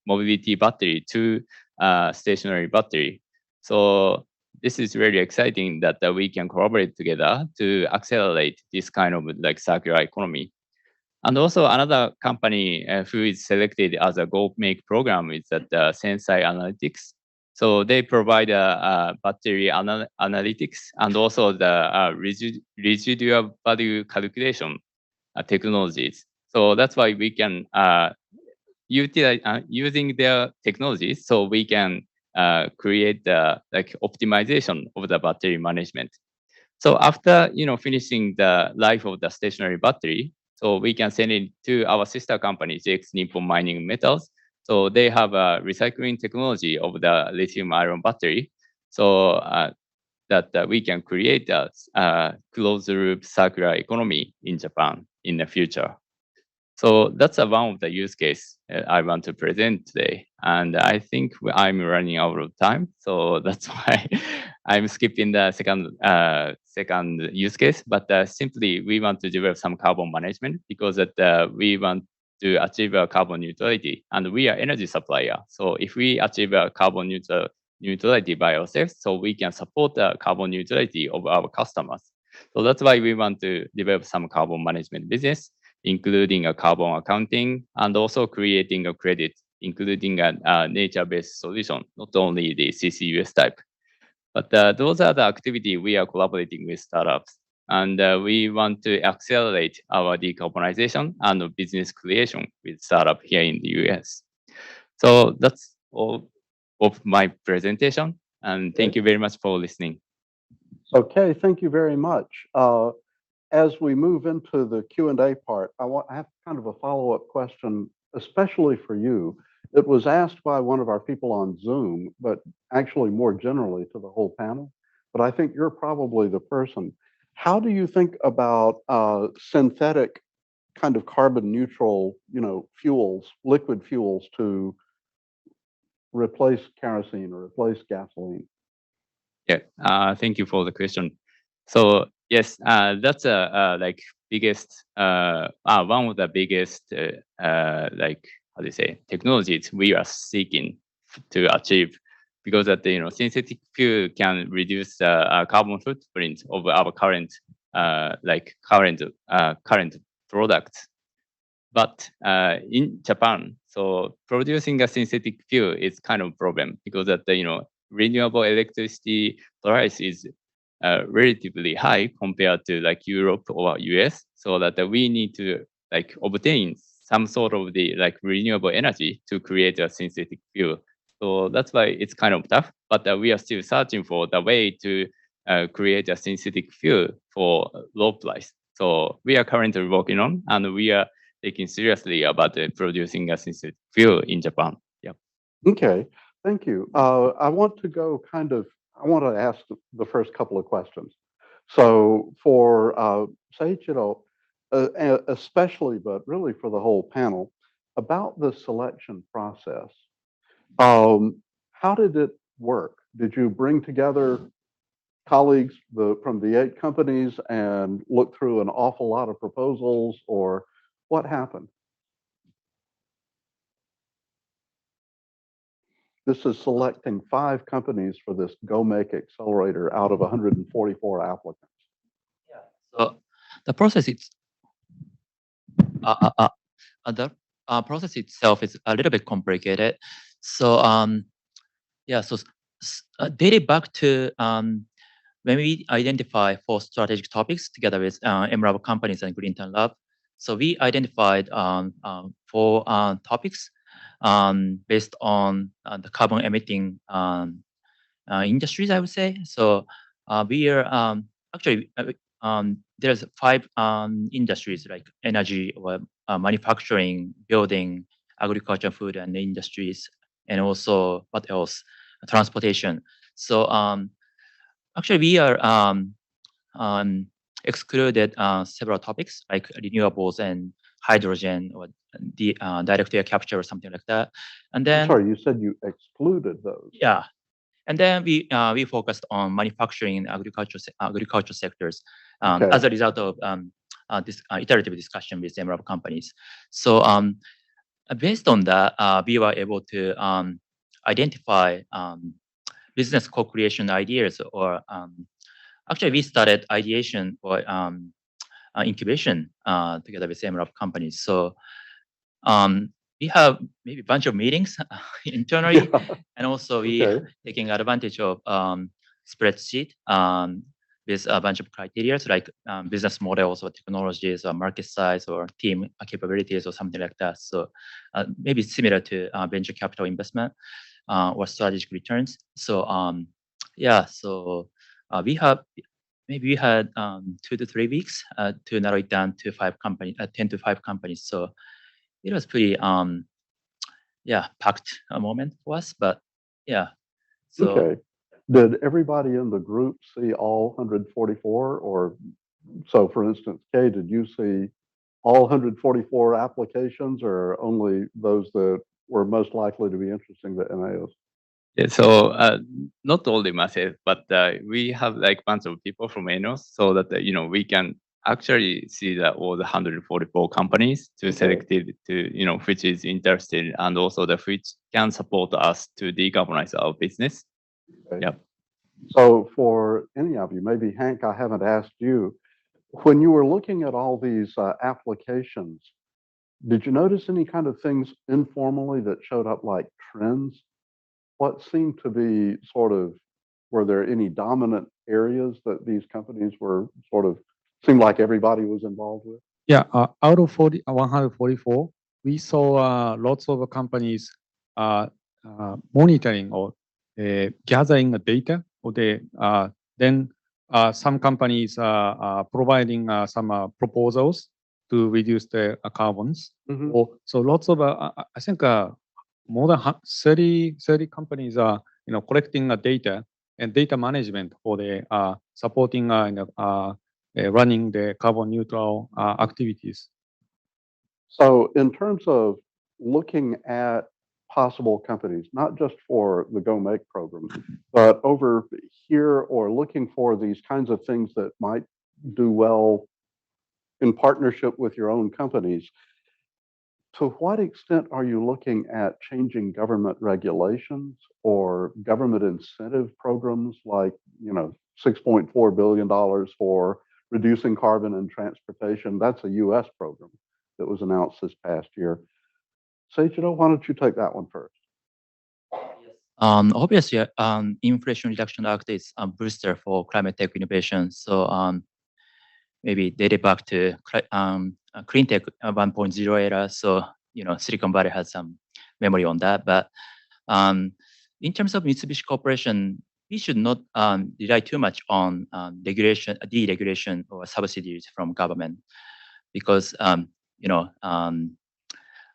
mobility battery to stationary battery. So this is really exciting that we can collaborate together to accelerate this kind of circular economy. And also another company who is selected as a GoMake program is that Sensei Analytics. So they provide battery analytics and also the residual value calculation technologies. So that's why we can utilize using their technologies. So we can create the optimization of the battery management. So after finishing the life of the stationary battery, so we can send it to our sister company, JX Nippon Mining Metals. So they have a recycling technology of the lithium ion battery, so that we can create a closed loop circular economy in Japan in the future. So that's one of the use case I want to present today. And I think I'm running out of time. So that's why I'm skipping the second use case, but simply we want to develop some carbon management because that we want to achieve a carbon neutrality, and we are energy supplier. So if we achieve a carbon neutrality by ourselves, so we can support the carbon neutrality of our customers. So that's why we want to develop some carbon management business, including a carbon accounting and also creating a credit, including a nature-based solution, not only the CCUS type. But those are the activity we are collaborating with startups. And we want to accelerate our decarbonization and business creation with startup here in the US. So that's all of my presentation. And thank you very much for listening. Okay, thank you very much. As we move into the Q&A part, I have kind of a follow-up question, especially for you. It was asked by one of our people on Zoom, but actually more generally to the whole panel. But I think you're probably the person. How do you think about synthetic kind of carbon neutral, fuels, liquid fuels to replace kerosene or replace gasoline? Yeah, thank you for the question. So yes, that's like biggest one of the biggest like how do you say technologies we are seeking to achieve, because that synthetic fuel can reduce carbon footprint of our current current products. But in Japan, so producing a synthetic fuel is kind of a problem because that renewable electricity price is relatively high compared to like Europe or US, so that we need to like obtain some sort of the like renewable energy to create a synthetic fuel. So that's why it's kind of tough, but we are still searching for the way to create a synthetic fuel for low price. So we are currently working on, and we are taking seriously about producing a synthetic fuel in Japan. Yeah. Okay, thank you. I want to ask the first couple of questions. So for Seiichiro, especially, but really for the whole panel, about the selection process. How did it work? Did you bring together colleagues from the 8 companies and look through an awful lot of proposals, or what happened? This is selecting 5 companies for this Go Make Accelerator out of 144 applicants. Yeah. So the process process itself is a little bit complicated. So yeah, so dated back to when we identify 4 strategic topics together with M-Lab companies and Green Lab. So we identified 4 topics based on the carbon emitting industries, I would say. So we are actually there's 5 industries like energy, or manufacturing, building, agriculture, food, and industries, and also what else? Transportation. So actually, we are excluded several topics like renewables and hydrogen, or the direct air capture or something like that. And then, sorry, you said you excluded those. Yeah, and then we focused on manufacturing and agriculture sectors as a result of this iterative discussion with M-Lab companies. So based on that, we were able to identify business co-creation ideas, or actually we started ideation or incubation together with M-Lab companies. So we have maybe a bunch of meetings internally, and also we taking advantage of spreadsheet with a bunch of criteria, like business models or technologies or market size or team capabilities or something like that. So maybe similar to venture capital investment or strategic returns. So yeah, so we had 2 to 3 weeks to narrow it down to 5 companies, 10 to 5 companies. So it was pretty packed a moment for us, but yeah. So did everybody in the group see all 144, or so for instance, Kay, did you see all 144 applications, or only those that were most likely to be interesting to ENEOS? Yeah, so not only myself, but we have like bunch of people from ENEOS, so that we can actually see that all the 144 companies to select it to which is interested and also the which can support us to decarbonize our business. Okay. Yep. So for any of you, maybe Hank, I haven't asked you, when you were looking at all these applications, did you notice any kind of things informally that showed up like trends? What seemed to be were there any dominant areas that these companies were seemed like everybody was involved with? Yeah, out of 144, we saw lots of companies monitoring or gathering the data. Then some companies providing some proposals to reduce the carbons. So lots of, I think more than 30 companies are collecting data and data management for the supporting running the carbon neutral activities. So in terms of looking at possible companies, not just for the Go Make program, but over here or looking for these kinds of things that might do well in partnership with your own companies, to what extent are you looking at changing government regulations or government incentive programs like, $6.4 billion for reducing carbon in transportation? That's a US program that was announced this past year. Seiichiro, why don't you take that one first? Obviously, Inflation Reduction Act is a booster for climate tech innovation. So maybe dated back to clean tech 1.0 era. So Silicon Valley has some memory on that. But in terms of Mitsubishi Corporation, we should not rely too much on deregulation or subsidies from government, because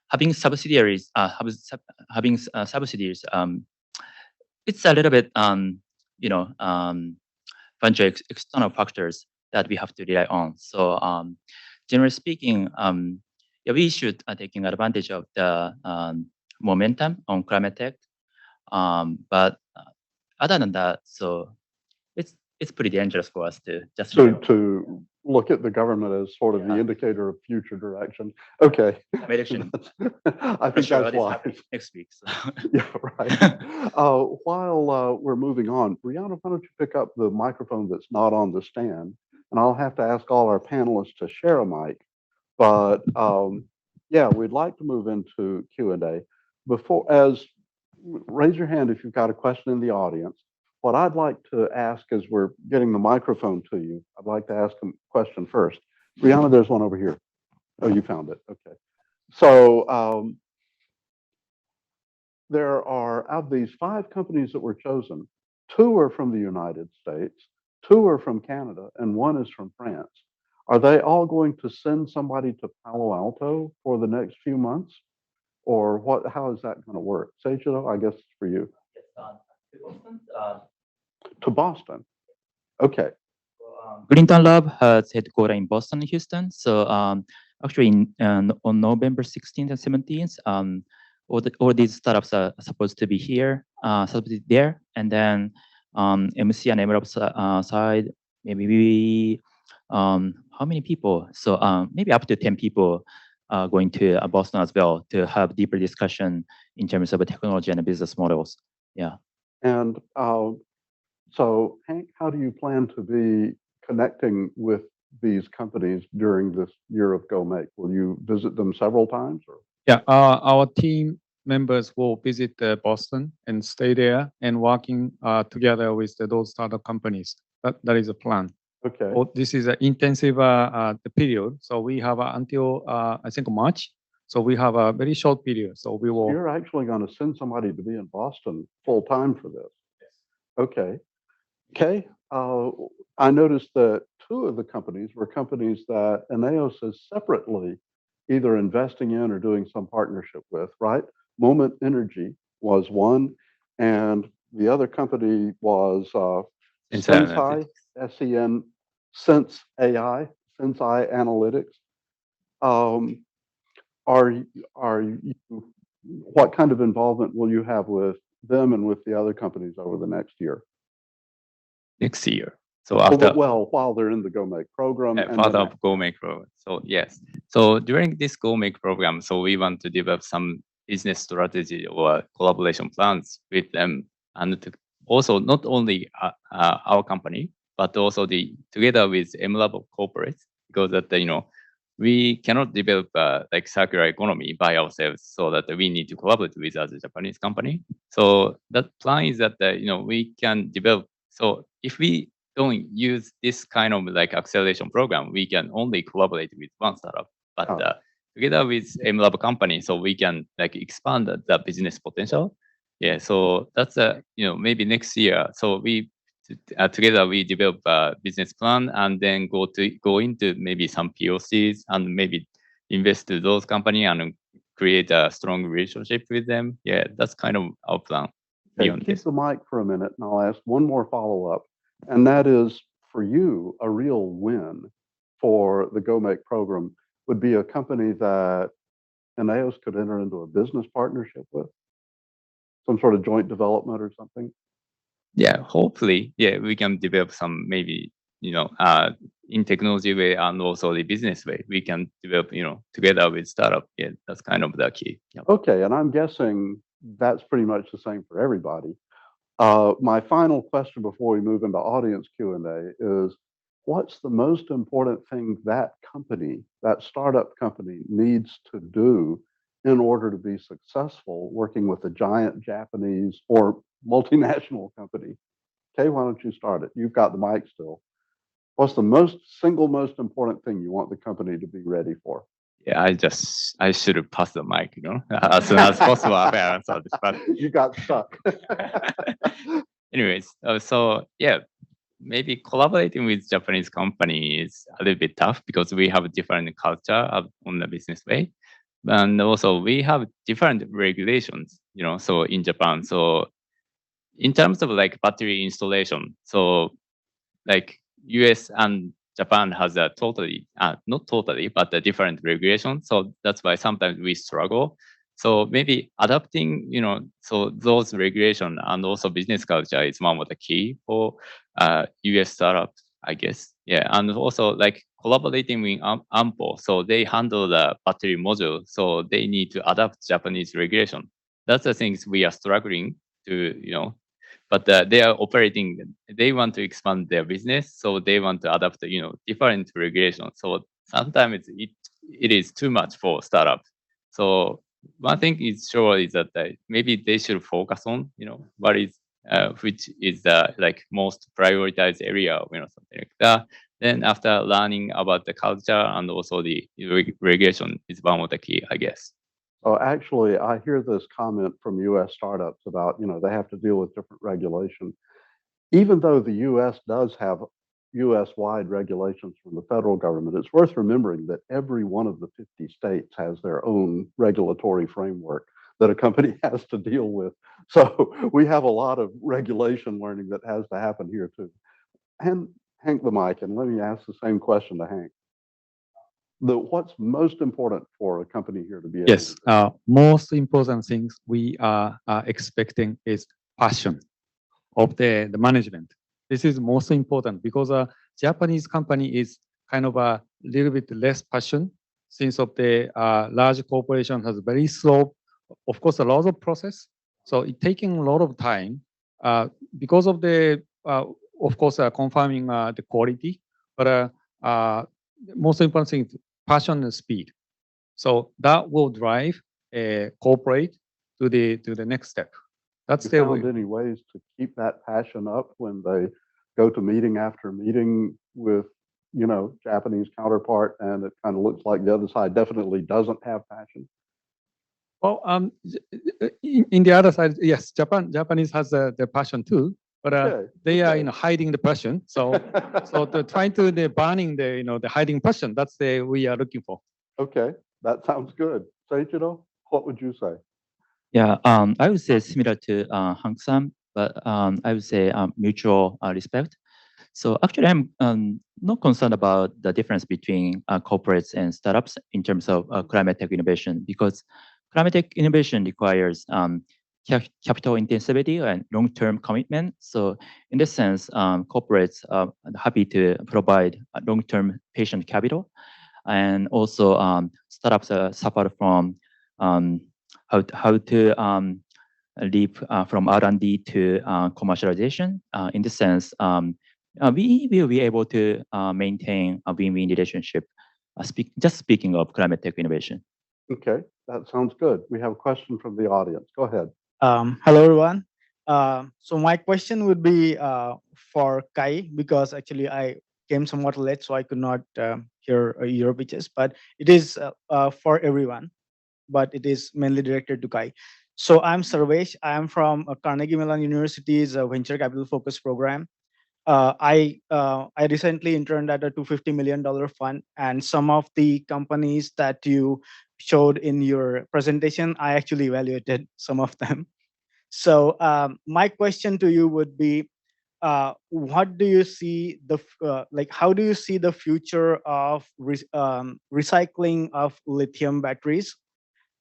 having subsidiaries, it's a little bit bunch of external factors that we have to rely on. So generally speaking, yeah, we should taking advantage of the momentum on climate tech. But other than that, so it's pretty dangerous for us to just to look at the government as sort of the indicator of future direction. Okay. Election. I think that's why. Next week. So. Yeah, right. While we're moving on, Brianna, why don't you pick up the microphone that's not on the stand? And I'll have to ask all our panelists to share a mic. But yeah, we'd like to move into Q&A. Raise your hand if you've got a question in the audience. What I'd like to ask as we're getting the microphone to you, I'd like to ask a question first. Brianna, there's one over here. Oh, you found it. Okay. So there are, of these 5 companies that were chosen, 2 are from the United States, 2 are from Canada, and 1 is from France. Are they all going to send somebody to Palo Alto for the next few months? Or how is that going to work? Seiichiro, I guess it's for you. To Boston. Okay. Greentown Lab has headquarters in Boston and Houston. So actually, on November 16th and 17th, all these startups are supposed to be here, supposed to be there, and then MC and M-Lab side, maybe how many people? So maybe up to 10 people going to Boston as well to have deeper discussion in terms of technology and business models. Yeah. And so, Hank, how do you plan to be connecting with these companies during this year of Go Make? Will you visit them several times? Or? Yeah, our team members will visit Boston and stay there and working together with those startup companies. That is a plan. Okay. So this is an intensive period. So we have until I think March. So we have a very short period. So we will. You're actually going to send somebody to be in Boston full time for this. Yes. Okay. Okay. I noticed that 2 of the companies were companies that ENEOS is separately either investing in or doing some partnership with, right? Moment Energy was one, and the other company was Sensei, S-E-N, Sense AI, Sensei Analytics. Are you, what kind of involvement will you have with them and with the other companies over the next year? Next year. So after While they're in the Go Make program. And part then of Go Make program. So yes. So during this Go Make program, so we want to develop some business strategy or collaboration plans with them, and to also not only our company, but also together with M-Lab Corporate, because that we cannot develop like circular economy by ourselves, so that we need to collaborate with other Japanese company. So that plan is that we can develop. So if we don't use this kind of like acceleration program, we can only collaborate with one startup. But together with M-Lab company, so we can like expand the business potential. Yeah, so that's maybe next year. So we together we develop a business plan and then go into maybe some POCs and maybe invest to those company and create a strong relationship with them. Yeah, that's kind of our plan. Okay, keep the mic for a minute, and I'll ask one more follow-up, and that is, for you, a real win for the Go Make program would be a company that ENEOS could enter into a business partnership with, some sort of joint development or something. Yeah, hopefully, yeah, we can develop some maybe in technology way and also the business way. We can develop together with startup. Yeah, that's kind of the key. Yeah. Okay, and I'm guessing that's pretty much the same for everybody. My final question before we move into audience Q&A is, what's the most important thing that company, that startup company, needs to do in order to be successful working with a giant Japanese or multinational company? Okay, why don't you start it? You've got the mic still. What's the single most important thing you want the company to be ready for? Yeah, I should have passed the mic, as soon as possible after I answered this, but you got stuck. Anyways, so yeah, maybe collaborating with Japanese company is a little bit tough because we have different culture on the business way, and also we have different regulations, so in Japan. So in terms of like battery installation, so like US and Japan has a totally, not totally, but a different regulation. So that's why sometimes we struggle. So maybe adapting, so those regulation and also business culture is one of the key for US startups, I guess. Yeah, and also like collaborating with Ampo. So they handle the battery module. So they need to adapt Japanese regulation. That's the things we are struggling to, but they are operating, they want to expand their business, so they want to adapt different regulations. So sometimes it is too much for startups. So one thing is sure is that maybe they should focus on what is which is the like most prioritized area, something like that. Then after learning about the culture and also the regulation is one of the key, I guess. Oh, actually, I hear this comment from U.S. startups about, they have to deal with different regulation. Even though the U.S. does have U.S.-wide regulations from the federal government, it's worth remembering that every one of the 50 states has their own regulatory framework that a company has to deal with. So we have a lot of regulation learning that has to happen here too. And Hank the mic, and let me ask the same question to Hank. What's most important for a company here to be able Yes, most important things we are expecting is passion of the management. This is most important because a Japanese company is kind of a little bit less passion since of the large corporation has very slow, of course, a lot of process. So it's taking a lot of time because of the, of course, confirming the quality, but most important thing is passion and speed. So that will drive a corporate to the next step. That's the way. Any ways to keep that passion up when they go to meeting after meeting with Japanese counterpart, and it kind of looks like the other side definitely doesn't have passion? Well, in the other side, yes, Japanese has the passion too, but they are hiding the passion. So trying to burning the hiding passion. That's the we are looking for. Okay, that sounds good. Seiichiro, what would you say? Yeah, I would say similar to Hank-san, but I would say mutual respect. So actually, I'm not concerned about the difference between corporates and startups in terms of climate tech innovation, because climate tech innovation requires capital intensity and long-term commitment. So in this sense, corporates are happy to provide long-term patient capital. And also startups suffer from how to leap from R&D to commercialization. In this sense, we will be able to maintain a win-win relationship. Just speaking of climate tech innovation. Okay, that sounds good. We have a question from the audience. Go ahead. Hello, everyone. So my question would be for Kai, because actually I came somewhat late, so I could not hear your pitches, but it is for everyone, but it is mainly directed to Kai. So I'm Sarvesh. I'm from Carnegie Mellon University's Venture Capital Focus program. I recently interned at a $250 million fund, and some of the companies that you showed in your presentation, I actually evaluated some of them. So my question to you would be, what do you see how do you see the future of recycling of lithium batteries,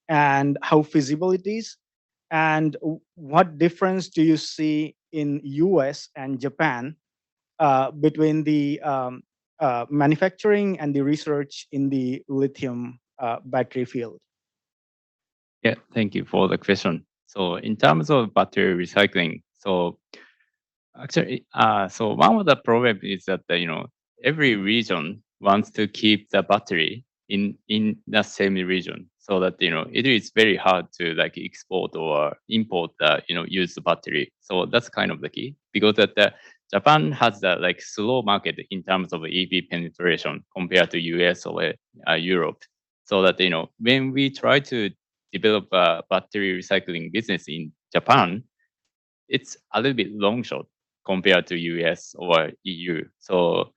and how feasible it is, and what difference do you see in US and Japan between the manufacturing and the research in the lithium battery field? Yeah, thank you for the question. So in terms of battery recycling, so actually, so one of the problems is that every region wants to keep the battery in the same region, so that it is very hard to export or import the used battery. So that's kind of the key, because that Japan has the slow market in terms of EV penetration compared to US or Europe. So that when we try to develop a battery recycling business in Japan, it's a little bit long shot compared to US or EU. So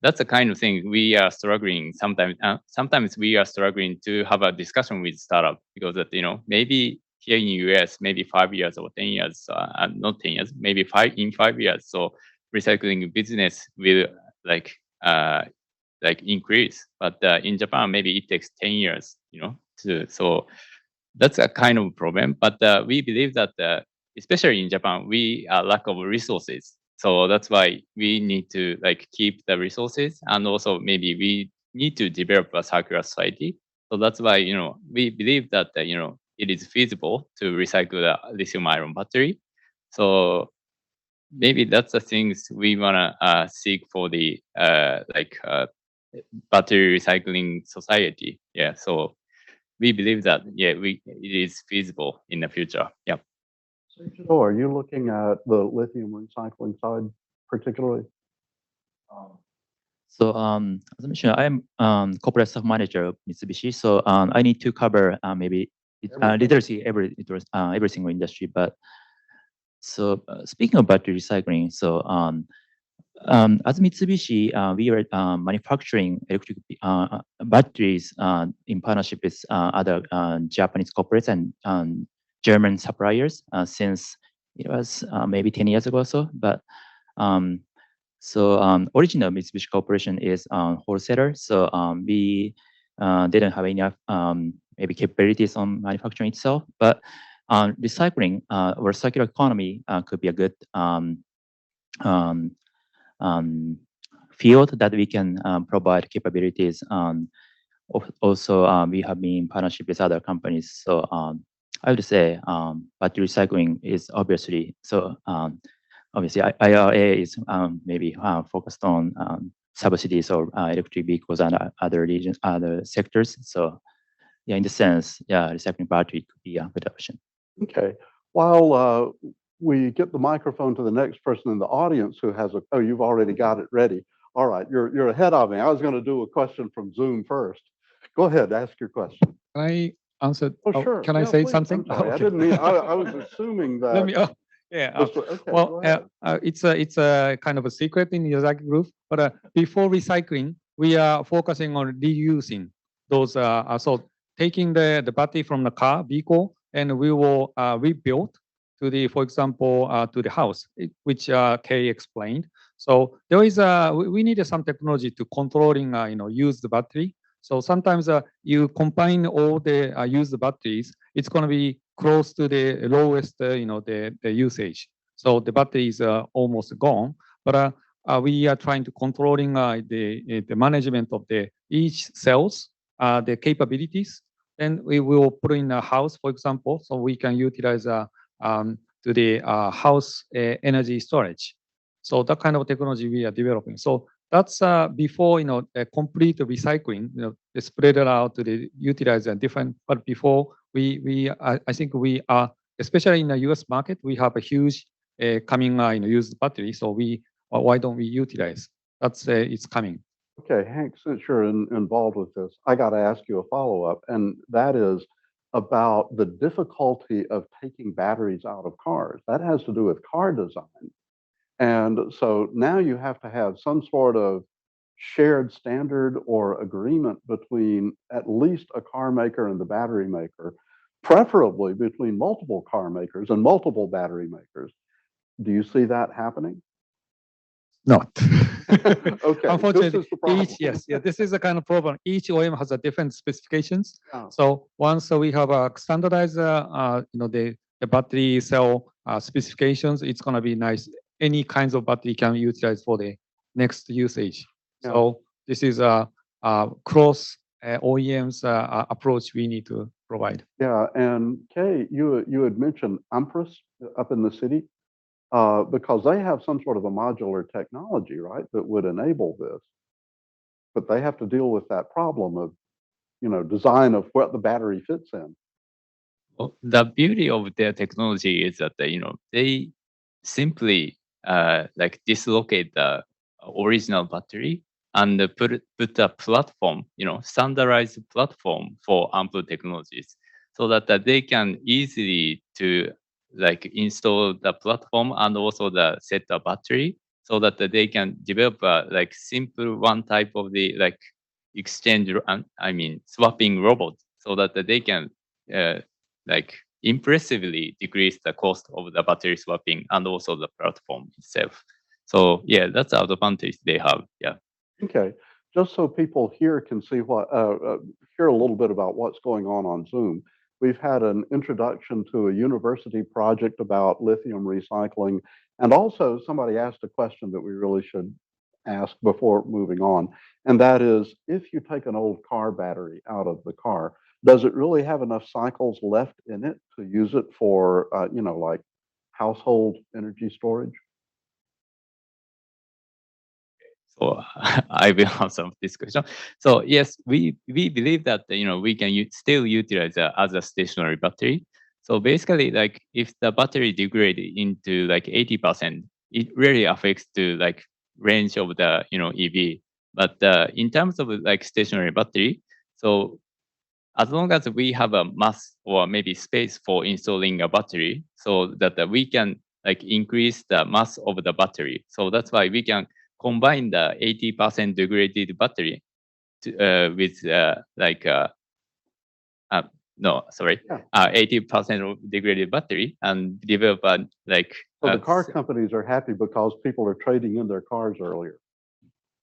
that's the kind of thing we are struggling sometimes. Sometimes we are struggling to have a discussion with startup, because that maybe here in US, maybe 5 years or 10 years, not 10 years, maybe 5 years. So recycling business will increase, but in Japan maybe it takes 10 years, so that's a kind of problem. But we believe that especially in Japan, we are lack of resources. So that's why we need to keep the resources, and also maybe we need to develop a circular society. So that's why we believe that it is feasible to recycle the lithium-ion battery. So maybe that's the things we wanna seek for the battery recycling society. Yeah, so we believe that it is feasible in the future. Yeah. So are you looking at the lithium recycling side particularly? So as I mentioned, I'm corporate staff manager of Mitsubishi. So I need to cover maybe literally every single industry. But so speaking of battery recycling, so as Mitsubishi, we are manufacturing electric batteries in partnership with other Japanese corporates and German suppliers since it was maybe 10 years ago or so. But original Mitsubishi Corporation is wholesaler, so we didn't have enough maybe capabilities on manufacturing itself. But recycling or circular economy could be a good field that we can provide capabilities. Also, we have been in partnership with other companies. So I would say battery recycling is obviously so. Obviously, IRA is maybe focused on subsidies or electric vehicles and other sectors. So yeah, in the sense, yeah, recycling battery could be a good option. Okay. While we get the microphone to the next person in the audience who has oh, you've already got it ready. All right, you're ahead of me. I was going to do a question from Zoom first. Go ahead, ask your question. Can I answer? Oh, sure. Can I say please. something? I'm sorry, Okay. I didn't mean. I was assuming that. Let me. Yeah. Okay, well, it's a kind of a secret in Yazaki group. But before recycling, we are focusing on reusing those. So taking the battery from the vehicle, and we will rebuild to the, for example, to the house, which Kay explained. So there is we need some technology to controlling used battery. So sometimes you combine all the used batteries, it's going to be close to the lowest, the usage. So the battery is almost gone, but we are trying to controlling the management of the each cells, the capabilities. Then we will put in a house, for example, so we can utilize to the house energy storage. So that kind of technology we are developing. So that's before a complete recycling. They spread it out to the utilize a different. But before I think we are, especially in the U.S. market, we have a huge coming used battery. So why don't we utilize? That's it's coming. Okay, Hank, since you're involved with this, I got to ask you a follow-up, and that is about the difficulty of taking batteries out of cars. That has to do with car design. And so now you have to have some sort of shared standard or agreement between at least a car maker and the battery maker, preferably between multiple car makers and multiple battery makers. Do you see that happening? Not. Okay. Unfortunately, this is a kind of problem. Each OEM has a different specifications. Oh. So once we have a standardized, the battery cell specifications, it's gonna be nice. Any kinds of battery can be utilized for the next usage. Yeah. So this is a cross OEMs approach we need to provide. Yeah, and Kay, you had mentioned Empress up in the city. Because they have some sort of a modular technology, right, that would enable this. But they have to deal with that problem of, design of what the battery fits in. Well, the beauty of their technology is that they simply like dislocate the original battery and put a platform, standardized platform for ample technologies, so that they can easily to like install the platform and also the set the battery, so that they can develop a like simple one type of the like exchange, swapping robot, so that they can like impressively decrease the cost of the battery swapping and also the platform itself. So yeah, that's the advantage they have. Yeah. Okay, just so people here can see hear a little bit about what's going on Zoom. We've had an introduction to a university project about lithium recycling, and also somebody asked a question that we really should ask before moving on, and that is, if you take an old car battery out of the car, does it really have enough cycles left in it to use it for, like household energy storage? So I will answer this question. So yes, we believe that we can still utilize as a stationary battery. So basically, like if the battery degrade into like 80%, it really affects to like range of the EV. But in terms of like stationary battery, so as long as we have a mass or maybe space for installing a battery, so that we can like increase the mass of the battery. So that's why we can combine the 80% degraded battery with no, sorry, Yeah. 80% of degraded battery and develop like. So the car companies are happy because people are trading in their cars earlier,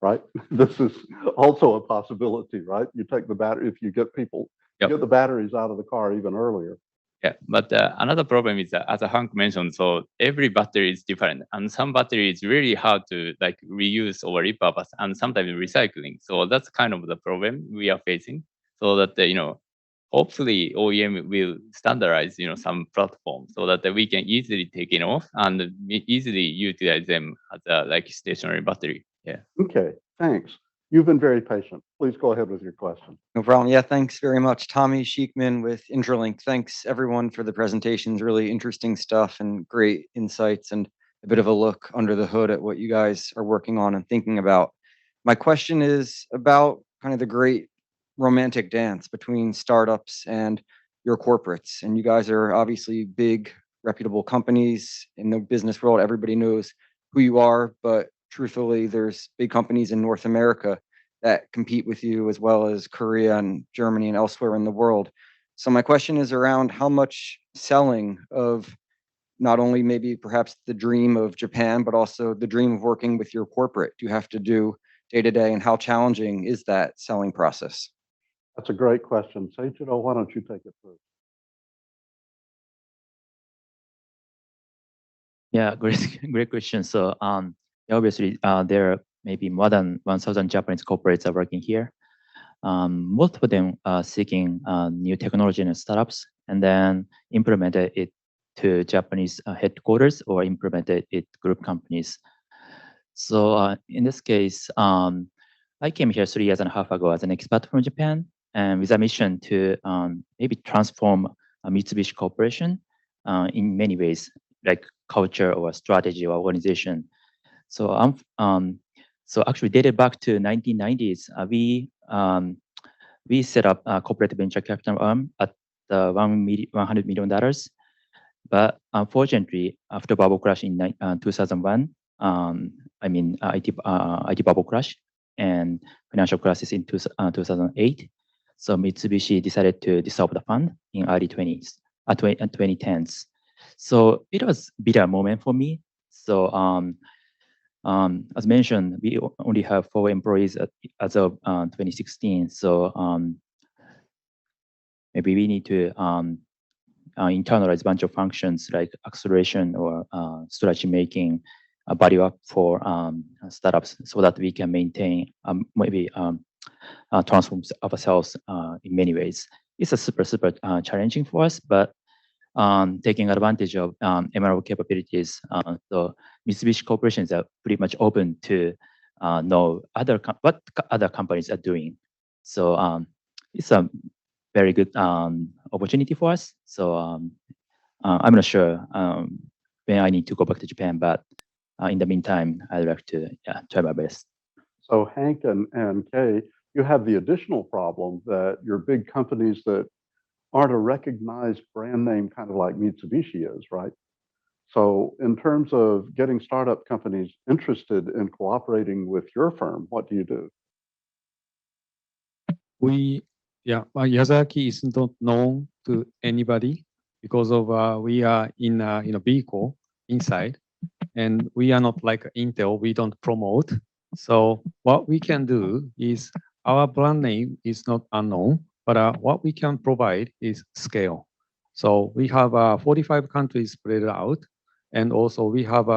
right? This is also a possibility, right? You take the battery, if you get people, get the batteries out of the car even earlier. Yeah, but another problem is that, as Hank mentioned, so every battery is different, and some battery is really hard to like reuse or repurpose, and sometimes recycling. So that's kind of the problem we are facing. So that hopefully OEM will standardize some platform, so that we can easily take it off and easily utilize them as a like stationary battery. Yeah. Okay, thanks. You've been very patient. Please go ahead with your question. No problem. Yeah, thanks very much. Tommy Sheikman with Intralink. Thanks everyone for the presentations. Really interesting stuff and great insights and a bit of a look under the hood at what you guys are working on and thinking about. My question is about kind of the great romantic dance between startups and your corporates. And you guys are obviously big, reputable companies in the business world. Everybody knows who you are, but truthfully, there's big companies in North America that compete with you, as well as Korea and Germany and elsewhere in the world. So my question is around how much selling of not only maybe perhaps the dream of Japan, but also the dream of working with your corporate do you have to do day to day, and how challenging is that selling process? That's a great question. Seiichiro, why don't you take it first? Yeah, great question. So obviously there are maybe more than 1,000 Japanese corporates are working here. Most of them are seeking new technology and startups, and then implemented it to Japanese headquarters or implemented it group companies. So in this case, I came here 3.5 years ago as an expat from Japan, and with a mission to maybe transform Mitsubishi Corporation in many ways, like culture or strategy or organization. So so actually dated back to 1990s, we set up a corporate venture capital arm at $100 million. But unfortunately, after bubble crash in 2001, IT bubble crash and financial crisis in 2008, so Mitsubishi decided to dissolve the fund in early 2010s. So it was a bitter moment for me. So as mentioned, we only have 4 employees as of 2016. So maybe we need to internalize a bunch of functions like acceleration or strategy making, value up for startups, so that we can maintain maybe transform ourselves in many ways. It's a super challenging for us, but taking advantage of M-Lab capabilities. So Mitsubishi Corporation is pretty much open to know what other companies are doing. So it's a very good opportunity for us. So I'm not sure when I need to go back to Japan, but in the meantime, I'd like to try my best. So Hank and Kay, you have the additional problem that you're big companies that aren't a recognized brand name, kind of like Mitsubishi is, right? So in terms of getting startup companies interested in cooperating with your firm, what do you do? Yazaki is not known to anybody because of we are in a vehicle inside, and we are not like Intel. We don't promote. So what we can do is our brand name is not unknown, but what we can provide is scale. So we have 45 countries spread out, and also we have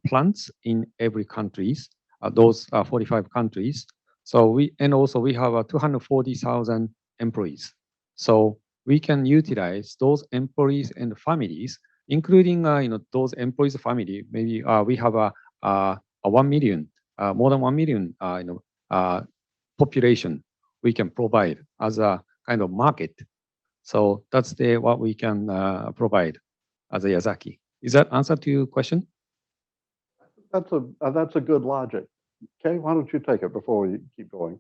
plants in every countries. Those 45 countries. So we have 240,000 employees. So we can utilize those employees and families, including those employees' family. Maybe we have a 1 million, more than 1 million population we can provide as a kind of market. So that's what we can provide as a Yazaki. Is that answer to your question? That's a good logic. Kay, why don't you take it before we keep going?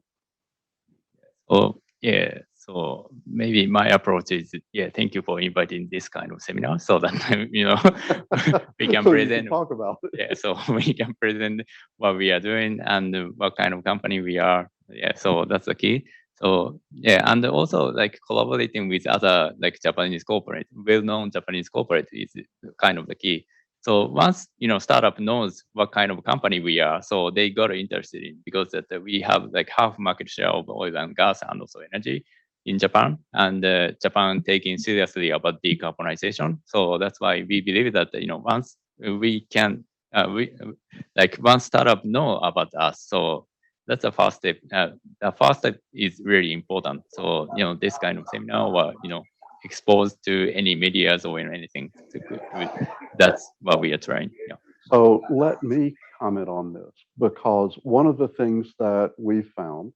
Oh, yeah. So maybe my approach is, thank you for inviting this kind of seminar so that, we can So you present. talk about it. Yeah, so we can present what we are doing and what kind of company we are. Yeah, so that's the key. So and also like collaborating with other like Japanese corporate, well-known Japanese corporate is kind of the key. So once startup knows what kind of company we are, so they got interested in, because that we have like half market share of oil and gas and also energy in Japan, and Japan taking seriously about decarbonization. So that's why we believe that once we can once startup know about us, so that's the first step. The first step is really important. So this kind of seminar or exposed to any medias or anything. That's what we are trying. Yeah. So let me comment on this, because one of the things that we found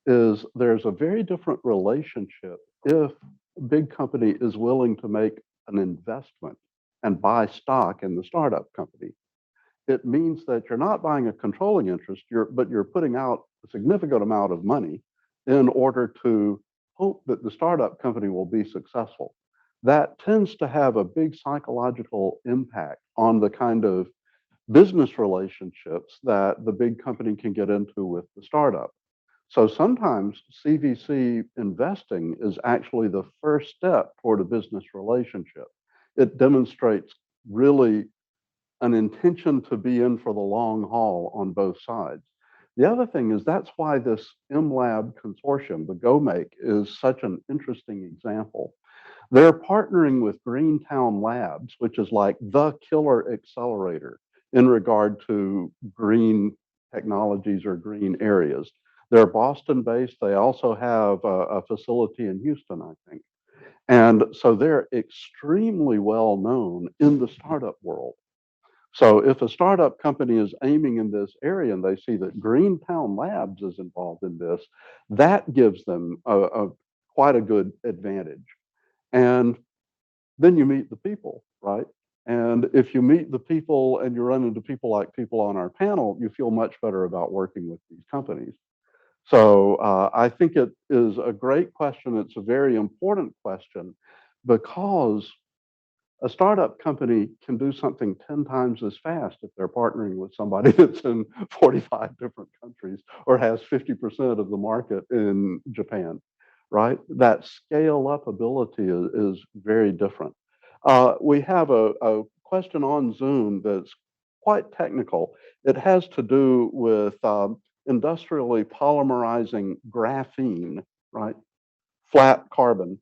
is there's a very different relationship if a big company is willing to make an investment and buy stock in the startup company. It means that you're not buying a controlling interest, but you're putting out a significant amount of money in order to hope that the startup company will be successful. That tends to have a big psychological impact on the kind of business relationships that the big company can get into with the startup. So sometimes CVC investing is actually the first step toward a business relationship. It demonstrates really an intention to be in for the long haul on both sides. The other thing is that's why this M-Lab Consortium, the GoMake, is such an interesting example. They're partnering with Greentown Labs, which is like the killer accelerator in regard to green technologies or green areas. They're Boston-based. They also have a facility in Houston, I think. And so they're extremely well known in the startup world. So if a startup company is aiming in this area and they see that Greentown Labs is involved in this, that gives them quite a good advantage. And then you meet the people, right? And if you meet the people and you run into people like people on our panel, you feel much better about working with these companies. So I think it is a great question. It's a very important question because a startup company can do something 10 times as fast if they're partnering with somebody that's in 45 different countries or has 50% of the market in Japan, right? That scale up ability is very different. We have a question on Zoom that's quite technical. It has to do with industrially polymerizing graphene, right? Flat carbon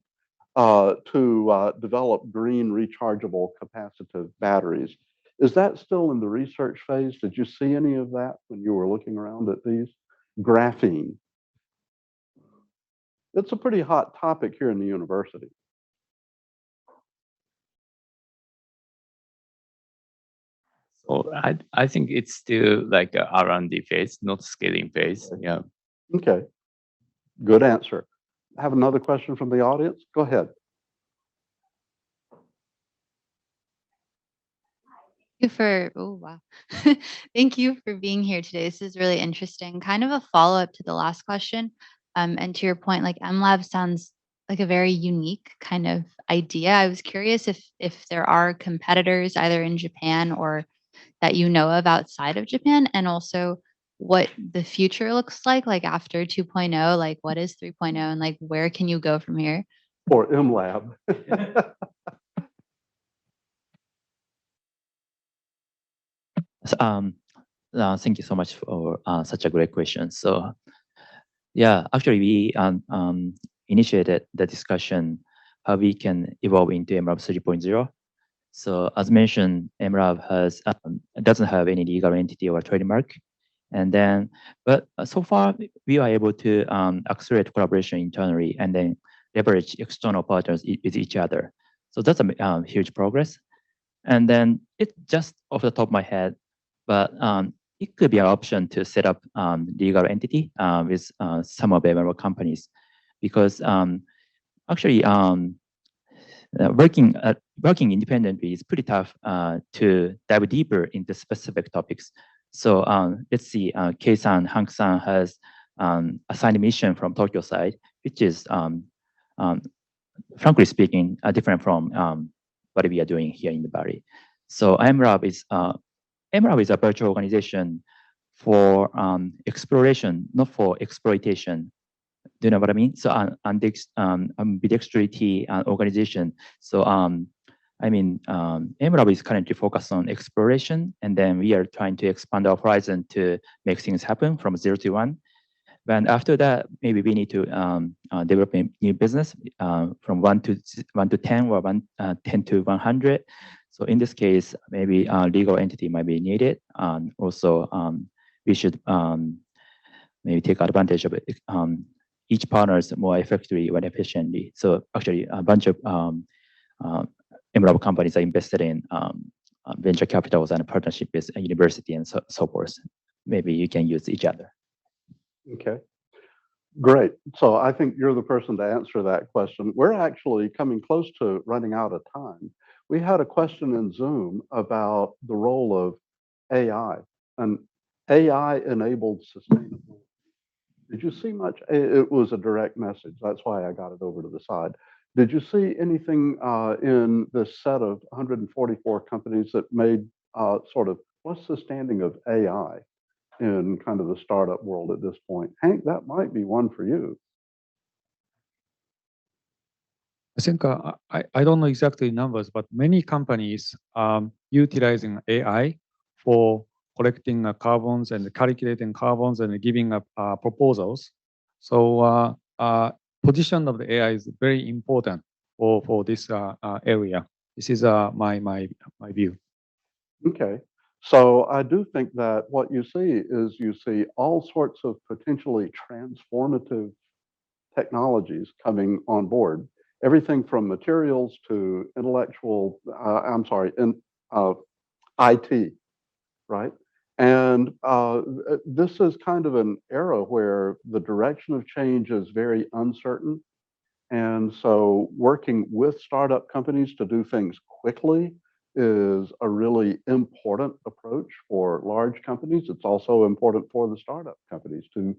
to develop green rechargeable capacitive batteries. Is that still in the research phase? Did you see any of that when you were looking around at these? Graphene. It's a pretty hot topic here in the university. So I think it's still like a R&D phase, not scaling phase. Yeah. Okay. Good answer. I have another question from the audience. Go ahead. Thank you for being here today. This is really interesting. Kind of a follow-up to the last question. And to your point, like M-Lab sounds like a very unique kind of idea. I was curious if there are competitors either in Japan or that you know of outside of Japan, and also what the future looks like after 2.0, like what is 3.0, and like where can you go from here? For M-Lab. Thank you so much for such a great question. So, yeah, actually, we initiated the discussion how we can evolve into M-Lab 3.0. So, as mentioned, M-Lab doesn't have any legal entity or trademark, and then, but so far we are able to accelerate collaboration internally and then leverage external partners with each other. So that's a huge progress. And then it's just off the top of my head, but it could be an option to set up legal entity with some of the M-Lab companies, because actually working independently is pretty tough to dive deeper into specific topics. So let's see, Kei-san, Hank-san has assigned a mission from Tokyo side, which is, frankly speaking, different from what we are doing here in the Bari. So M-Lab is a virtual organization for exploration, not for exploitation. Do you know what I mean? So ambidextrity organization. So M-Lab is currently focused on exploration, and then we are trying to expand our horizon to make things happen from 0 to 1. And after that, maybe we need to develop a new business from 1 to 10 or 10 to 100. So in this case, maybe a legal entity might be needed. Also, we should maybe take advantage of it. Each partners more effectively and efficiently. So actually, a bunch of M-Lab companies are invested in venture capitals and partnership with a university and so forth. Maybe you can use each other. Okay, great. So I think you're the person to answer that question. We're actually coming close to running out of time. We had a question in Zoom about the role of AI and AI-enabled sustainability. Did you see much? It was a direct message. That's why I got it over to the side. Did you see anything in this set of 144 companies that made sort of, what's the standing of AI in kind of the startup world at this point? Hank, that might be one for you. I think I don't know exactly numbers, but many companies utilizing AI for collecting carbons and calculating carbons and giving up proposals. So position of the AI is very important for this area. This is my view. Okay. So I do think that what you see all sorts of potentially transformative technologies coming on board. Everything from materials to IT, right? And this is kind of an era where the direction of change is very uncertain. And so working with startup companies to do things quickly is a really important approach for large companies. It's also important for the startup companies to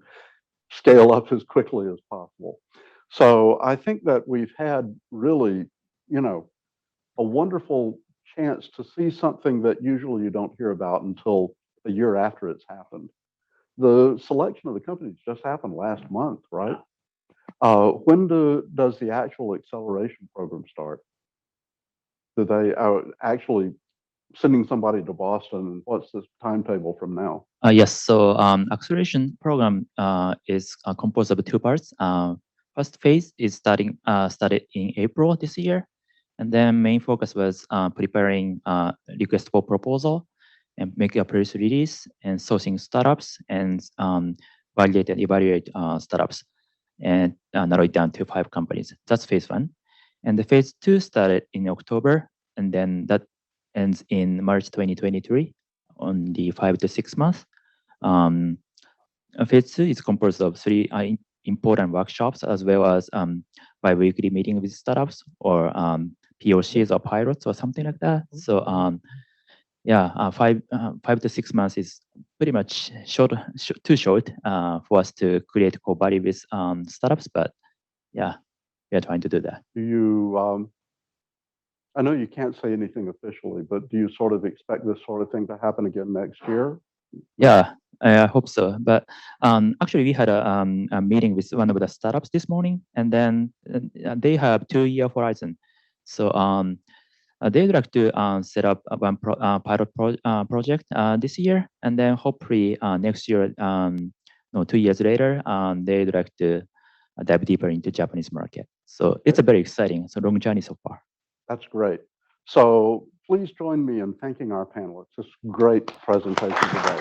scale up as quickly as possible. So I think that we've had really, a wonderful chance to see something that usually you don't hear about until a year after it's happened. The selection of the companies just happened last month, right? When does the actual acceleration program start? Do they actually sending somebody to Boston? What's the timetable from now? Yes, so acceleration program is composed of two parts. First phase is started in April this year, and then main focus was preparing request for proposal and making a press release and sourcing startups and validate and evaluate startups and narrow it down to 5 companies. That's phase 1. And the phase 2 started in October, and then that ends in March 2023 on the 5 to 6 months. Phase 2 is composed of 3 important workshops as well as bi-weekly meeting with startups or POCs or pilots or something like that. So yeah, 5 to 6 months is pretty much too short for us to create core value with startups, but yeah, we are trying to do that. Do you, I know you can't say anything officially, but do you sort of expect this sort of thing to happen again next year? Yeah, I hope so. But actually, we had a meeting with one of the startups this morning, and then they have 2-year horizon. So they'd like to set up one pilot project this year, and then hopefully next year, 2 years later, they'd like to dive deeper into Japanese market. So it's a very exciting, so long journey so far. That's great. So please join me in thanking our panelists. This great presentation today.